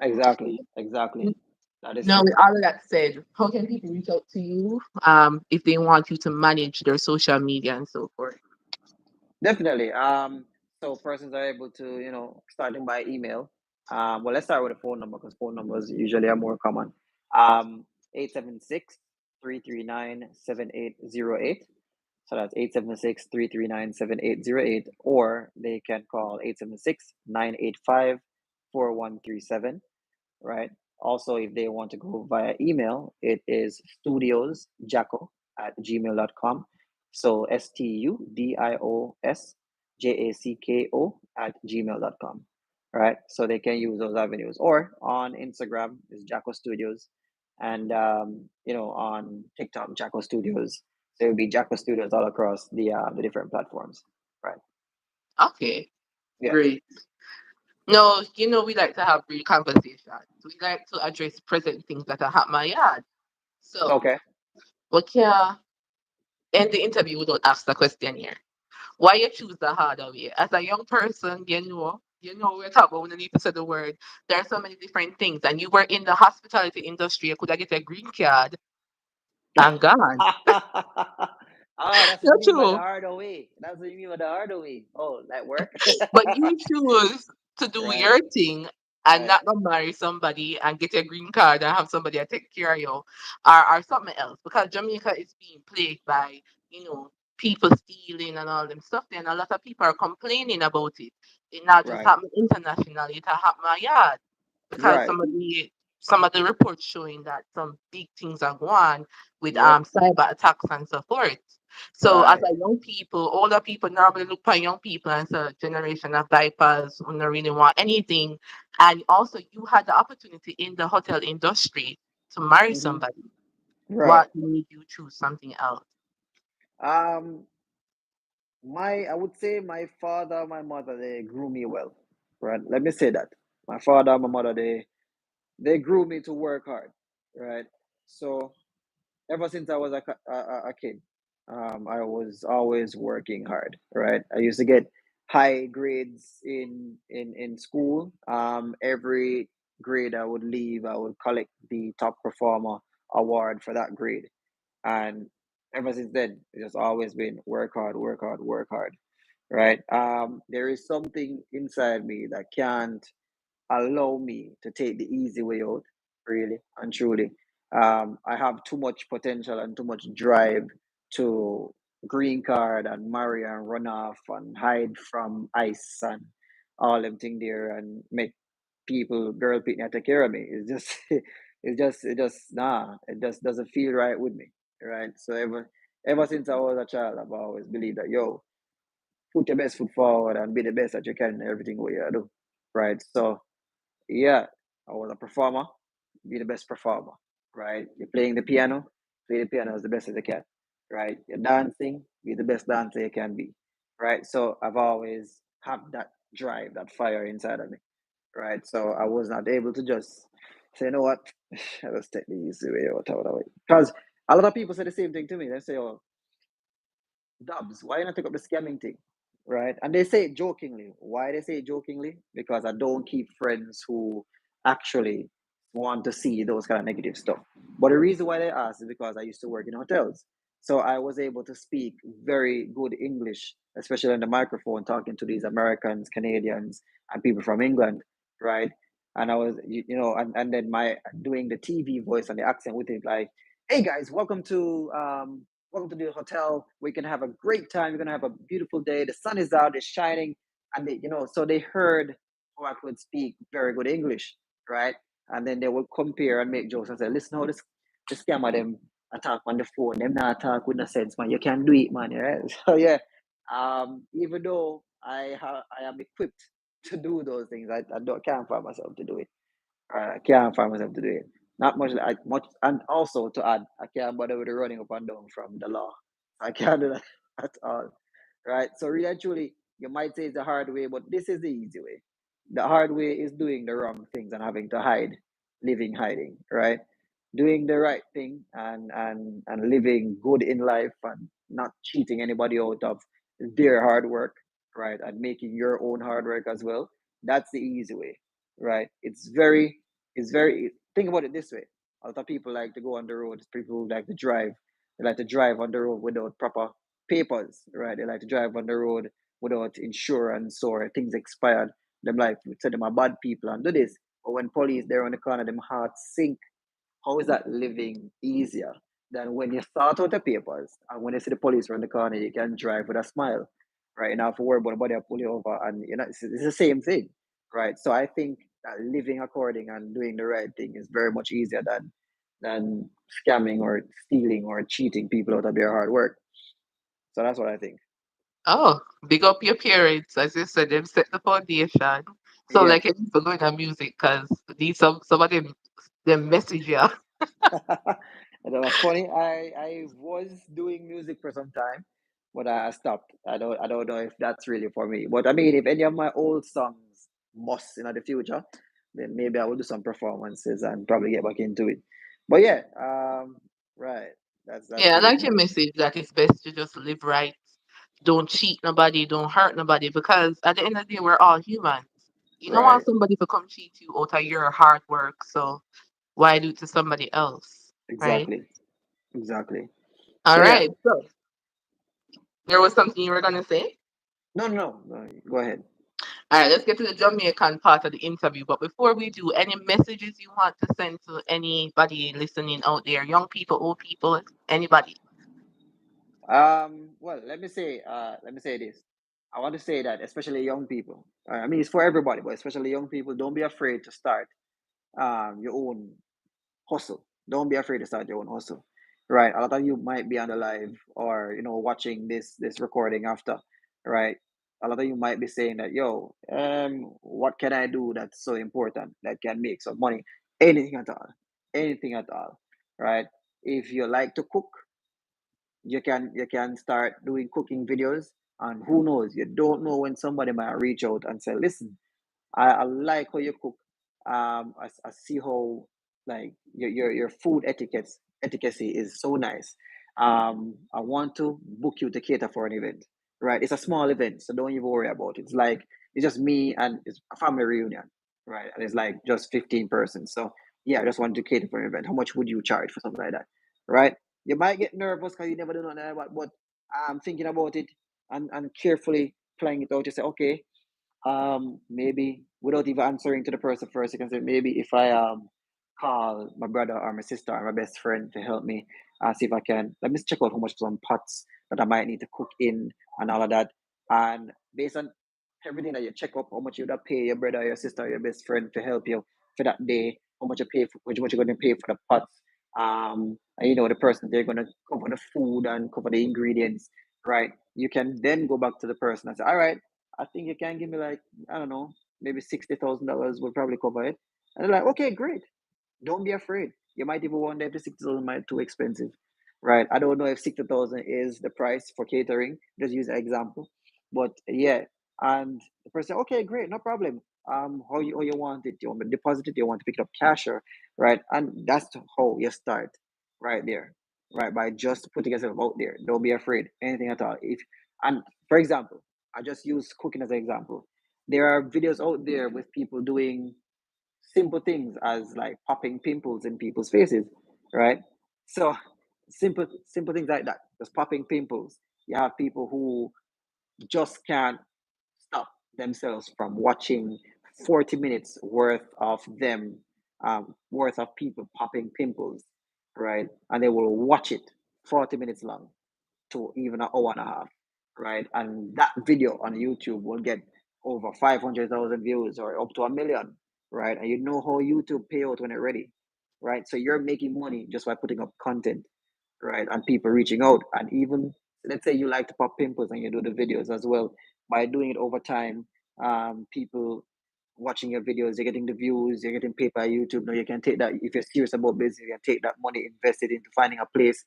S2: Exactly. Exactly. That is
S1: Now,
S2: true.
S1: with all of that said, how can people reach out to you if they want you to manage their social media and so forth?
S2: Definitely. So persons are able to, starting by email. Well, let's start with a phone number because phone numbers usually are more common. 876 339 7808. So that's 876 339 7808, or they can call 876 985 4137, right? Also, if they want to go via email, it is studiosjacko@gmail.com. So studiosjacko@gmail.com. Right. So they can use those avenues. Or on Instagram is Jacko Studios. And on TikTok, Jacko Studios. So it would be Jacko Studios all across the different platforms. Right.
S1: Okay,
S2: Yeah.
S1: great. No, we like to have real conversations. We like to address present things that are happening. Yeah. So,
S2: Okay.
S1: we can end the interview. We don't ask the question here. Why you choose the harder way? As a young person, we're talking about when you need to say the word. There are so many different things, and you were in the hospitality industry. You could have get a green card and gone.
S2: That's what you
S1: Not
S2: mean by the
S1: true.
S2: harder way. That's what you mean by the harder way. Oh, like work?
S1: But you choose to do
S2: Right,
S1: your thing and
S2: right,
S1: not go marry somebody and get a green card and have somebody that take care of you or something else. Because Jamaica is being plagued by, you know, people stealing and all them stuff. Then a lot of people are complaining about it. It not just
S2: right,
S1: happen internationally, it happen yard because
S2: right.
S1: some of the reports showing that some big things are going on with
S2: Yep,
S1: cyber attacks and so forth. So as
S2: right.
S1: a young people, older people normally look for young people and say generation of vipers who don't really want anything. And also you had the opportunity in the hotel industry to marry
S2: Hmm.
S1: somebody.
S2: Right.
S1: What made you choose something else?
S2: Um, I would say my father, my mother, they grew me well. Right. Let me say that. My father, my mother, they grew me to work hard. Right. So ever since I was a kid, I was always working hard. Right. I used to get high grades in school. Every grade I would leave, I would collect the top performer award for that grade. And ever since then, it's just always been work hard, work hard, work hard. Right. There is something inside me that can't allow me to take the easy way out, really and truly. I have too much potential and too much drive to green card and marry and run off and hide from ice and all them thing there and make girl pick take care of me. It's just, it just doesn't feel right with me, right? So ever since I was a child, I've always believed that put your best foot forward and be the best that you can in everything what you do, right? So yeah, I was a performer. Be the best performer, right? You're playing the piano. play the piano as the best as you can, right? You're dancing, be the best dancer you can be, right? So I've always had that drive, that fire inside of me, right? So I was not able to just say, you know what, let's take the easy way out, because a lot of people say the same thing to me. They say, oh, Dubs, why not take up the scamming thing? Right? And they say it jokingly. Why they say it jokingly? Because I don't keep friends who actually want to see those kind of negative stuff. But the reason why they ask is because I used to work in hotels. So I was able to speak very good English, especially on the microphone, talking to these Americans, Canadians, and people from England, right? And I was, and then my doing the TV voice and the accent with it, like, hey guys, welcome to the hotel. We can have a great time. We're gonna have a beautiful day. The sun is out, it's shining, and so they heard how I could speak very good English, right? And then they would compare and make jokes and say, "Listen, how the scammer them attack on the phone. Them not attack with no sense, man. You can do it, man." Right? So yeah, even though I am equipped to do those things, I don't can't find myself to do it. I can't find myself to do it. Not much, much, and also to add, I can't bother with the running up and down from the law. I can't do that at all, right? So really and truly, you might say it's the hard way, but this is the easy way. The hard way is doing the wrong things and having to hide, living hiding, right? Doing the right thing and living good in life and not cheating anybody out of their hard work, right? And making your own hard work as well. That's the easy way, right? It's very think about it this way. A lot of people like to go on the road, people like to drive. They like to drive on the road without proper papers, right? They like to drive on the road without insurance or things expired. Them like say them are bad people and do this. But when police they're on the corner, them hearts sink. How is that living easier than when you start out the papers and when you see the police around the corner, you can drive with a smile, right? You don't have to worry about nobody pull you over, and it's the same thing, right? So I think that living according and doing the right thing is very much easier than scamming or stealing or cheating people out of their hard work. So that's what I think.
S1: Oh, big up your parents. As you said, them set the foundation. So
S2: Yeah.
S1: like it needs to go in the music because these some of them message yeah.
S2: And that was funny. I was doing music for some time, but I stopped. I don't know if that's really for me. But I mean, if any of my old songs must in the future, then maybe I will do some performances and probably get back into it. But yeah, right. That's
S1: Yeah, I
S2: really
S1: like
S2: cool.
S1: your message that it's best to just live right. Don't cheat nobody, don't hurt nobody because at the end of the day we're all humans. You don't want
S2: Right.
S1: somebody to come cheat you out of your hard work, so why do it to somebody else? Right?
S2: Exactly. Exactly.
S1: All
S2: So yeah.
S1: right. So there was something you were gonna say?
S2: No, no, no. No, go ahead.
S1: All right, let's get to the Jamaican part of the interview. But before we do, any messages you want to send to anybody listening out there, young people, old people, anybody?
S2: Well, let me say this. I want to say that, especially young people. I mean, it's for everybody, but especially young people. Don't be afraid to start your own hustle. Don't be afraid to start your own hustle. Right. A lot of you might be on the live or watching this recording after. Right. A lot of you might be saying that, yo, what can I do that's so important that can make some money? Anything at all. Anything at all. Right. If you like to cook, you can start doing cooking videos, and who knows, you don't know when somebody might reach out and say, listen, I like how you cook. I see how like your food etiquette is so nice. I want to book you to cater for an event. Right? It's a small event, so don't even worry about it. It's like it's just me and it's a family reunion, right? And it's like just 15 persons. So yeah, I just want to cater for an event. How much would you charge for something like that? Right? You might get nervous because you never do nothing about, but thinking about it and carefully playing it out, you say, okay, maybe without even answering to the person first, you can say maybe if I call my brother or my sister or my best friend to help me, see if I can let me check out how much some pots that I might need to cook in and all of that. And based on everything that you check up, how much you would have pay your brother, your sister, your best friend to help you for that day, how much you pay for how much you're gonna pay for the pots. And the person they're gonna cover the food and cover the ingredients, right? You can then go back to the person and say, all right, I think you can give me like, I don't know, maybe $60,000 will probably cover it. And they're like, okay, great. Don't be afraid. You might even wonder if the 60,000 might too expensive. right? I don't know if 60,000 is the price for catering. Just use an example, but yeah. And the person, okay, great, no problem. How you want it? You want me to deposit it? You want to pick it up cash or right? And that's how you start, right there, right? By just putting yourself out there. Don't be afraid anything at all. If and for example, I just use cooking as an example. There are videos out there with people doing simple things as like popping pimples in people's faces, right? So simple things like that, just popping pimples. You have people who just can't stop themselves from watching 40 minutes worth of people popping pimples, right? And they will watch it 40 minutes long to even an hour and a half, right? And that video on YouTube will get over 500,000 views or up to 1 million, right? And you know how YouTube pay out when it's ready, right? So you're making money just by putting up content, right? And people reaching out. And even, let's say you like to pop pimples and you do the videos as well. By doing it over time, people watching your videos, you're getting the views, you're getting paid by YouTube. Now you can take that, if you're serious about business, you can take that money, invest it into finding a place,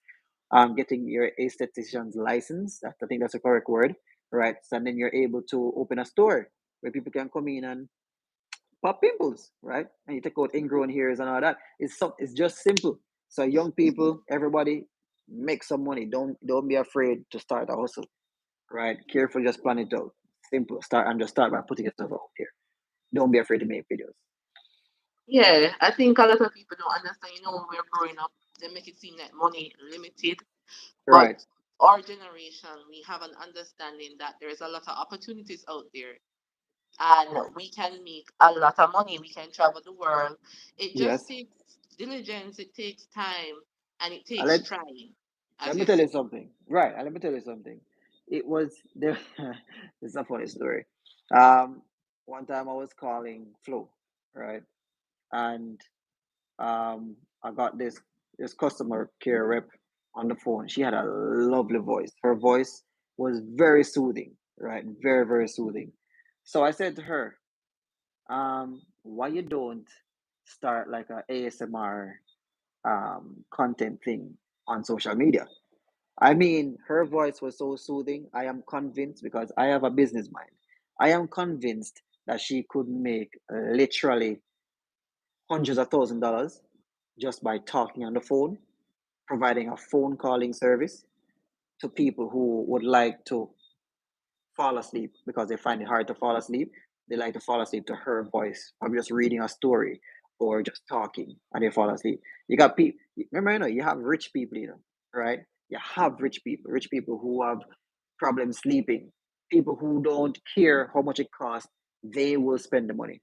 S2: getting your aesthetician's license. I think that's the correct word, right? So then you're able to open a store where people can come in and pop pimples, right? And you take out ingrown hairs and all that. It's just simple. So young people, everybody, make some money. Don't be afraid to start a hustle, right? Careful, just plan it out. Simple. Start by putting yourself out there. Don't be afraid to make videos.
S1: Yeah, I think a lot of people don't understand. You know, when we're growing up, they make it seem like money limited.
S2: Right.
S1: But our generation, we have an understanding that there's a lot of opportunities out there and we can make a lot of money. We can travel the world. It just
S2: Yes.
S1: takes diligence, it takes time, and it
S2: And
S1: takes trying,
S2: let
S1: as
S2: me
S1: you
S2: tell
S1: said.
S2: you something. Right. And let me tell you something. It was there. It's a funny story. Um, One time I was calling Flo, right? And I got this customer care rep on the phone. She had a lovely voice. Her voice was very soothing, right? Very, very soothing. So I said to her, why you don't start like a ASMR content thing on social media? I mean, her voice was so soothing. I am convinced because I have a business mind. I am convinced that she could make literally hundreds of $1,000s just by talking on the phone, providing a phone calling service to people who would like to fall asleep because they find it hard to fall asleep. They like to fall asleep to her voice. I'm just reading a story or just talking and they fall asleep. You got people, remember, you have rich people, right? You have rich people who have problems sleeping, people who don't care how much it costs, they will spend the money,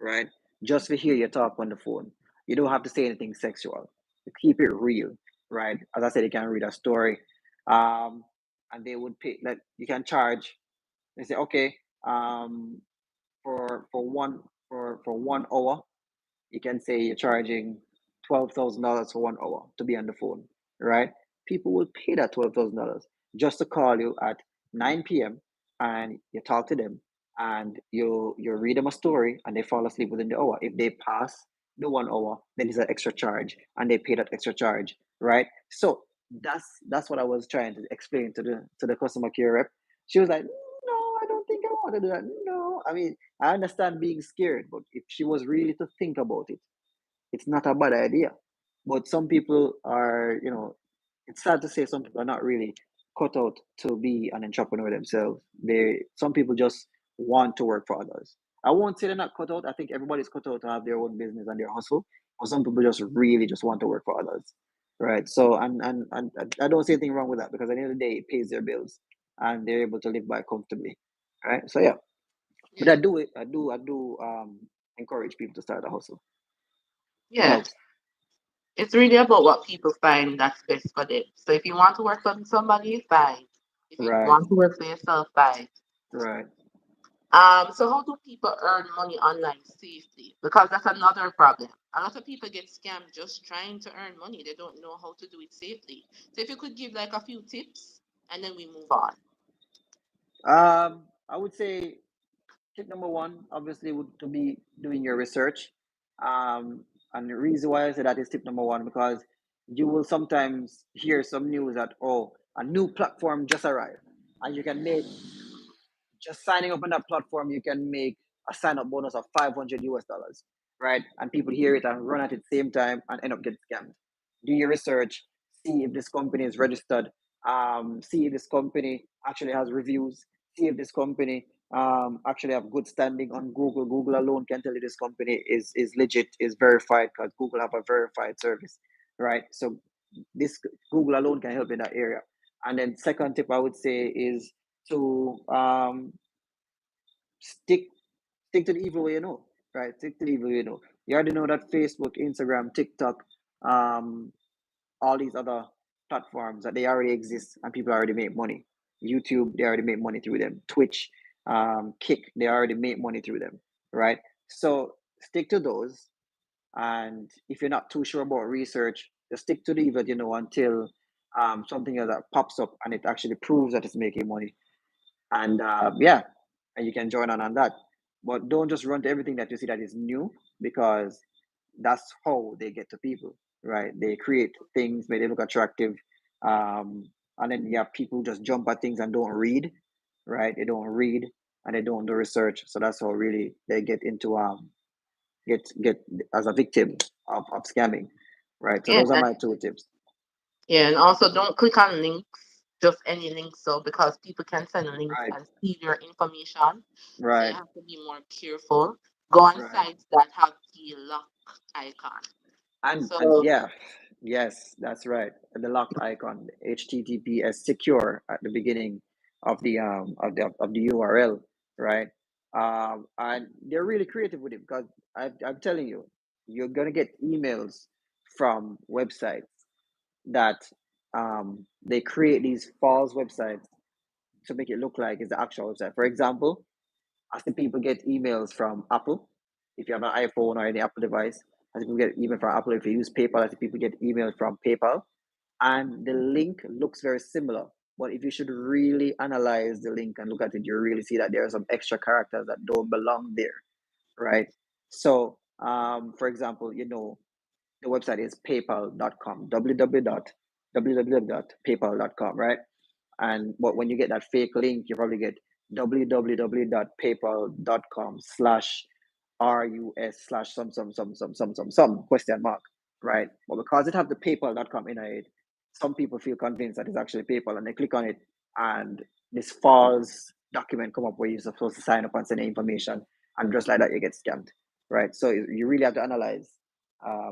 S2: right? Just to hear you talk on the phone. You don't have to say anything sexual. You keep it real, right? As I said, you can read a story, um, and they would pay. Like you can charge. They say, okay, um, for for 1 hour, you can say you're charging $12,000 for 1 hour to be on the phone, right? People will pay that $12,000 just to call you at 9 p.m. and you talk to them and you read them a story and they fall asleep within the hour. If they pass the 1 hour, then it's an extra charge and they pay that extra charge, right? So that's what I was trying to explain to the customer care rep. She was like, no, I don't think I want to do that. No, I mean, I understand being scared, but if she was really to think about it, it's not a bad idea. But some people are, it's sad to say some people are not really cut out to be an entrepreneur themselves. Some people just want to work for others. I won't say they're not cut out. I think everybody's cut out to have their own business and their hustle. But some people just really just want to work for others. Right. So and I don't see anything wrong with that because at the end of the day it pays their bills and they're able to live by comfortably. Right. So yeah. But
S1: Yeah.
S2: I do encourage people to start a hustle. It
S1: Yeah.
S2: helps.
S1: It's really about what people find that's best for them. So if you want to work for somebody, fine. If you
S2: Right.
S1: want to work for yourself, fine.
S2: Right.
S1: So how do people earn money online safely? Because that's another problem. A lot of people get scammed just trying to earn money. They don't know how to do it safely. So if you could give like a few tips and then we move on.
S2: I would say tip number one, obviously, would to be doing your research. And the reason why I say that is tip number one because you will sometimes hear some news that, oh, a new platform just arrived, and you can make, just signing up on that platform, you can make a sign up bonus of 500 US dollars, right? And people hear it and run at it same time and end up getting scammed. Do your research, see if this company is registered, see if this company actually has reviews, see if this company actually have good standing on Google. Google alone can tell you this company is legit, is verified, because Google have a verified service, right? So this Google alone can help in that area. And then second tip I would say is to stick stick to the evil way you know, right? Stick to the evil way you know. You already know that Facebook, Instagram, TikTok, um, all these other platforms that they already exist and people already make money. YouTube, they already make money through them. Twitch, Kick, they already make money through them, right? So stick to those. And if you're not too sure about research, just stick to the evil you know until something else that pops up and it actually proves that it's making money. And yeah, and you can join on that. But don't just run to everything that you see that is new, because that's how they get to people, right? They create things, make them look attractive, um, and then you have people just jump at things and don't read, right? They don't read and they don't do research, so that's how really they get into get as a victim of scamming, right? So
S1: Yeah,
S2: those are my two tips.
S1: yeah, and also don't click on links, just any links, so because people can send links
S2: Right,
S1: and steal your information. So you
S2: right,
S1: have to be more careful. Go on
S2: right.
S1: sites that have the lock icon.
S2: And
S1: So
S2: yeah, yes, that's right. The locked icon, HTTPS secure at the beginning of the URL, right? And they're really creative with it, because I'm telling you, you're gonna get emails from websites that they create these false websites to make it look like it's the actual website. For example, as the people get emails from Apple, if you have an iPhone or any Apple device, as people get email from Apple, if you use PayPal, as people get email from PayPal, and the link looks very similar. But if you should really analyze the link and look at it, you really see that there are some extra characters that don't belong there, right? So, for example, you know, the website is paypal.com, www.paypal.com, right? And but when you get that fake link, you probably get www.paypal.com/rus slash some question mark, right? But because it have the paypal.com in it, some people feel convinced that it's actually PayPal and they click on it, and this false document come up where you're supposed to sign up and send the information, and just like that you get scammed, right? So you really have to analyze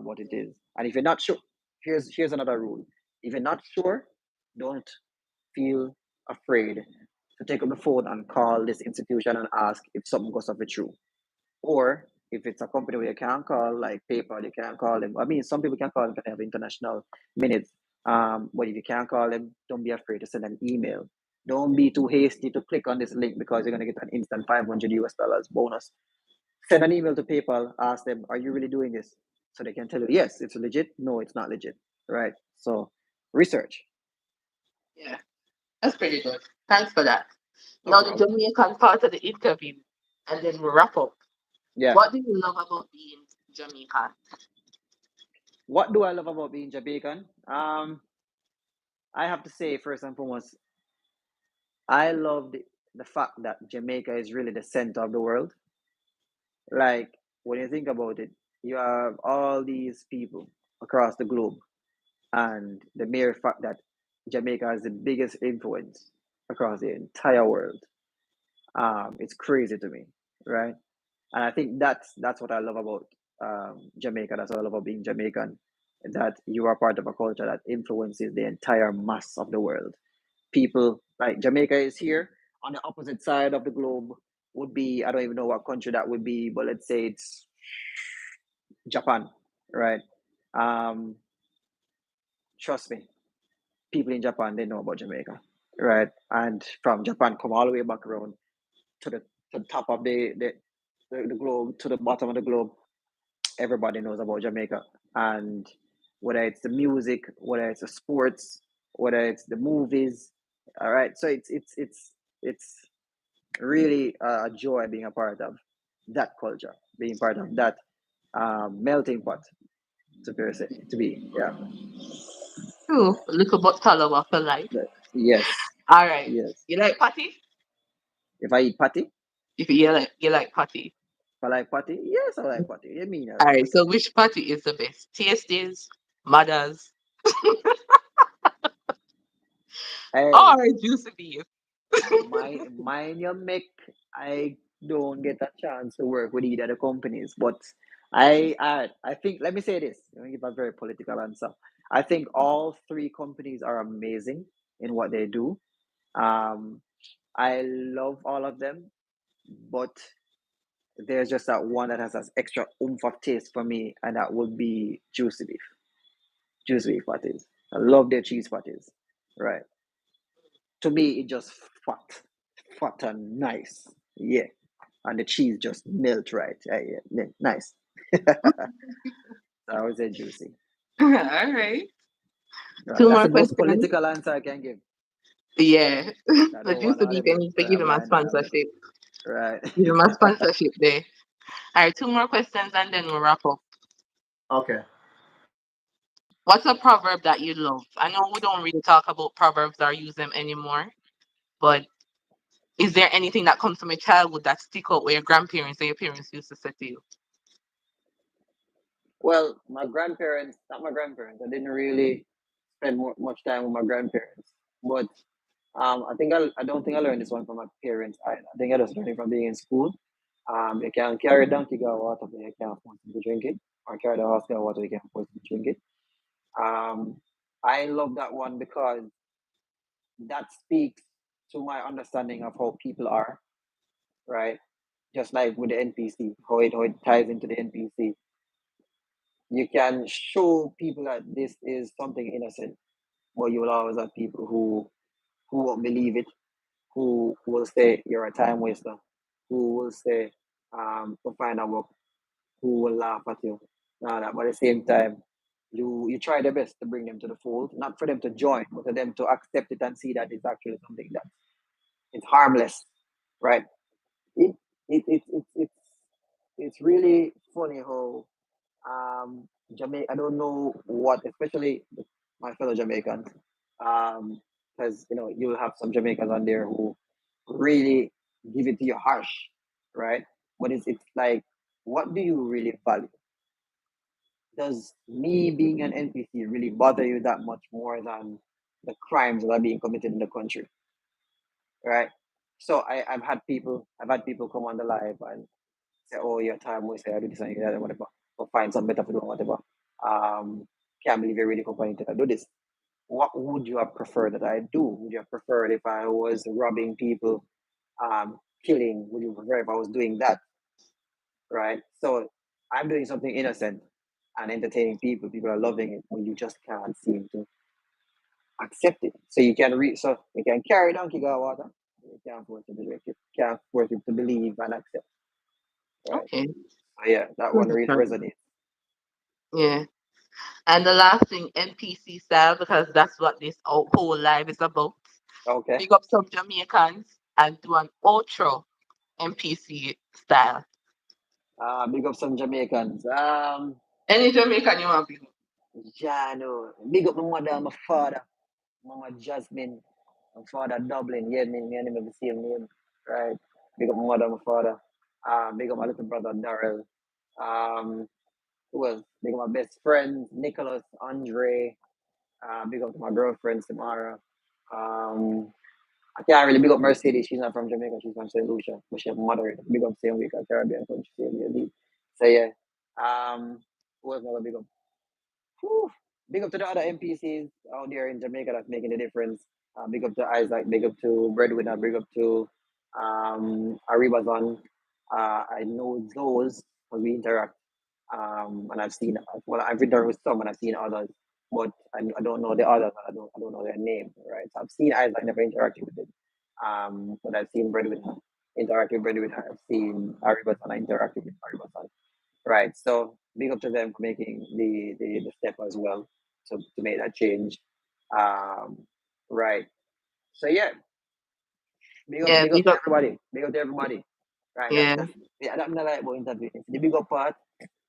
S2: what it is. And if you're not sure, here's another rule: if you're not sure, don't feel afraid to take up the phone and call this institution and ask if something goes off with you. Or if it's a company where you can't call, like PayPal, you can't call them. I mean, some people can call them, can have international minutes. But if you can't call them, don't be afraid to send an email. Don't be too hasty to click on this link because you're going to get an instant 500 US dollars bonus. Send an email to PayPal, ask them, are you really doing this? So they can tell you, yes, it's legit. No, it's not legit. Right. So research.
S1: yeah, that's pretty good. Thanks for that.
S2: No
S1: Now the
S2: problem.
S1: Jamaican part of the interview, and then we wrap up.
S2: Yeah.
S1: What do you love about being Jamaican?
S2: What do I love about being Jamaican? I have to say, first and foremost, I love the fact that Jamaica is really the center of the world. Like, when you think about it, you have all these people across the globe, and the mere fact that Jamaica has the biggest influence across the entire world, it's crazy to me, right? And I think that's what I love about Jamaica. That's what I love about being Jamaican, that you are part of a culture that influences the entire mass of the world. People like Jamaica is here. On the opposite side of the globe would be, I don't even know what country that would be, but let's say it's Japan, right? Um, Trust me, people in Japan, they know about Jamaica, right? And from Japan, come all the way back around to the top of the globe, to the bottom of the globe. Everybody knows about Jamaica, and whether it's the music, whether it's the sports, whether it's the movies, all right. So it's really a joy being a part of that culture, being part of that melting pot. to be. Yeah.
S1: True. A little but taller for life.
S2: Yes.
S1: All right.
S2: Yes.
S1: You like patty?
S2: If I eat patty,
S1: If you like patty.
S2: if I like patty, yes, I like patty. You mean I
S1: All
S2: like
S1: right.
S2: patty?
S1: So which patty is the best? Tasties, Mother's,
S2: Hey,
S1: or Juicy Beef?
S2: mine you make. I don't get a chance to work with either of the companies, but I think let me say this. Let me give a very political answer. I think all three companies are amazing in what they do. Um, I love all of them, but there's just that one that has that extra oomph of taste for me, and that would be juicy beef. Juicy beef patties. I love their cheese patties. Right. To me, it just fat and nice. Yeah. And the cheese just melt right. Yeah, yeah, nice. I would say juicy.
S1: All right.
S2: Right.
S1: Two
S2: That's
S1: more
S2: the most
S1: questions.
S2: political answer I can give.
S1: Yeah.
S2: I
S1: The
S2: don't want
S1: Juicy
S2: all
S1: Beef,
S2: them
S1: you need to give him a
S2: blind man them.
S1: sponsorship.
S2: Right.
S1: Give him a sponsorship there. All right. Two more questions and then we'll wrap up.
S2: Okay.
S1: What's a proverb that you love? I know we don't really talk about proverbs or use them anymore, but is there anything that comes from your childhood that stick out where your grandparents or your parents used to say to you?
S2: Well, my grandparents, not my grandparents, I didn't really spend much time with my grandparents. But I don't think I learned this one from my parents either. I think I just learned it from being in school. You can carry a donkey go water, but you can't force them to drink it. Or carry the horse go water, you can't force them to drink it. Um, I love that one because that speaks to my understanding of how people are, right? Just like with the NPC, how it ties into the NPC. You can show people that this is something innocent, but you will always have people who won't believe it, who will say you're a time waster, who will say to find a work, who will laugh at you. Now that, but at the same time, you try the best to bring them to the fold, not for them to join, but for them to accept it and see that it's actually something that it's harmless, right? It, it's really funny how Jamaica. I don't know what, especially my fellow Jamaicans, because you'll have some Jamaicans on there who really give it to you harsh, right? But it's like, what do you really value? Does me being an NPC really bother you that much more than the crimes that are being committed in the country, right? So I've had people come on the live and say, "Oh, your time wasted. I do this and that and whatever. Or find some better food or whatever. Um, can't believe you're really comparing to do this. What would you have preferred that I do? Would you have preferred if I was robbing people, killing? Would you prefer if I was doing that, right? So I'm doing something innocent and entertaining people. People are loving it, but you just can't seem to accept it. So you can carry donkey go water. You can't force it to drink it. Can't force it to believe and accept, right?
S1: Okay.
S2: So yeah, that one really resonates.
S1: Yeah. And the last thing, NPC style, because that's what this whole live is about.
S2: Okay.
S1: Big up some Jamaicans and do an outro NPC style.
S2: Big up some Jamaicans.
S1: Any Jamaican you want to be?
S2: Jano. Big up my mother and my father. Mama Jasmine. My father Dublin. Yeah, me and him have the same name. Right. Big up my mother and my father. Big up my little brother Daryl. Um, who else? Big up my best friends, Nicholas, Andre. Big up to my girlfriend Samara. Um, I can't really big up Mercedes. She's not from Jamaica. She's from St. Lucia. But she have mother. Big up same week at Caribbean country. Same year. So yeah. Who else not big up? Whew. Big up to the other NPCs out there in Jamaica that's making a difference. Big up to Isaac. Big up to Breadwinner. Big up to Arribazon. I know those because we interact. And I've interacted with some and I've seen others, but I don't know the others. I don't know their name, right? So I've seen Isaac, never interacted with him. But I've seen Breadwinner interact with Breadwinner. I've seen Arribazon interacted with Arribazon. Right. So big up to them for making the step as well to make that change. Um, right. So yeah,
S1: Yeah,
S2: big up
S1: big
S2: to
S1: up.
S2: everybody. Big up to everybody. Right.
S1: Yeah.
S2: That's yeah, that's not like about interview. If the big up part,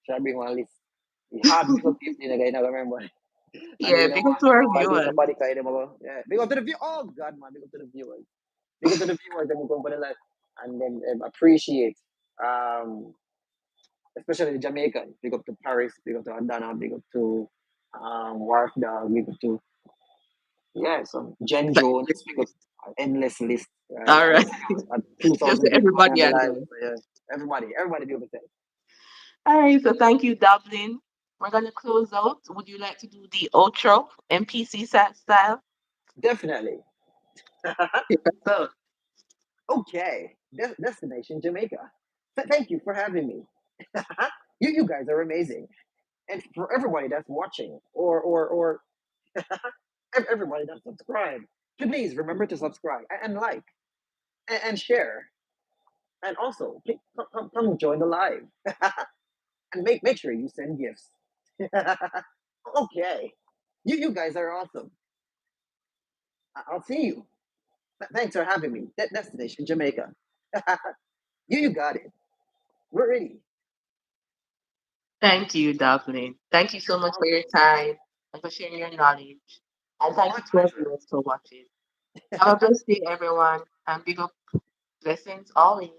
S2: should I bring one list? Yeah, big up gift din na kayo na remember. And
S1: Yeah,
S2: you know
S1: big up
S2: what?
S1: to our
S2: All dito
S1: viewers.
S2: balik kayo mo. Yeah, big up to the view. Oh God, man, big up to the viewers. Big up to the viewers that mo pa nila and then appreciate um especially the Jamaican. Big up to Paris, big up to Adana, big up to Wharf Dog, big up to yeah, so Jen Jones, big up endless list.
S1: All
S2: I
S1: right.
S2: see at
S1: Just
S2: 2,000 people
S1: everybody
S2: on the
S1: on
S2: live.
S1: there.
S2: So yeah, everybody be able to say.
S1: All right, so thank you, Dublin. We're gonna close out. Would you like to do the outro MPC style?
S2: Definitely.
S1: So,
S2: Okay, destination Jamaica. Thank you for having me. You guys are amazing, and for everybody that's watching or everybody that's subscribed, please remember to subscribe and like and share, and also come join the live and make sure you send gifts. Okay, you guys are awesome. I'll see you. Thanks for having me. Destination Jamaica. You got it. We're ready.
S1: thank you, Dublin. Thank you so much for your time and for sharing your knowledge. And thank
S2: My
S1: you to our
S2: pleasure.
S1: viewers for watching. Have a blessed day, everyone, and big up blessings always.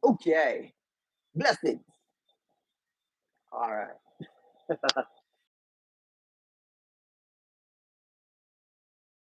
S2: Okay. Blessings. All right.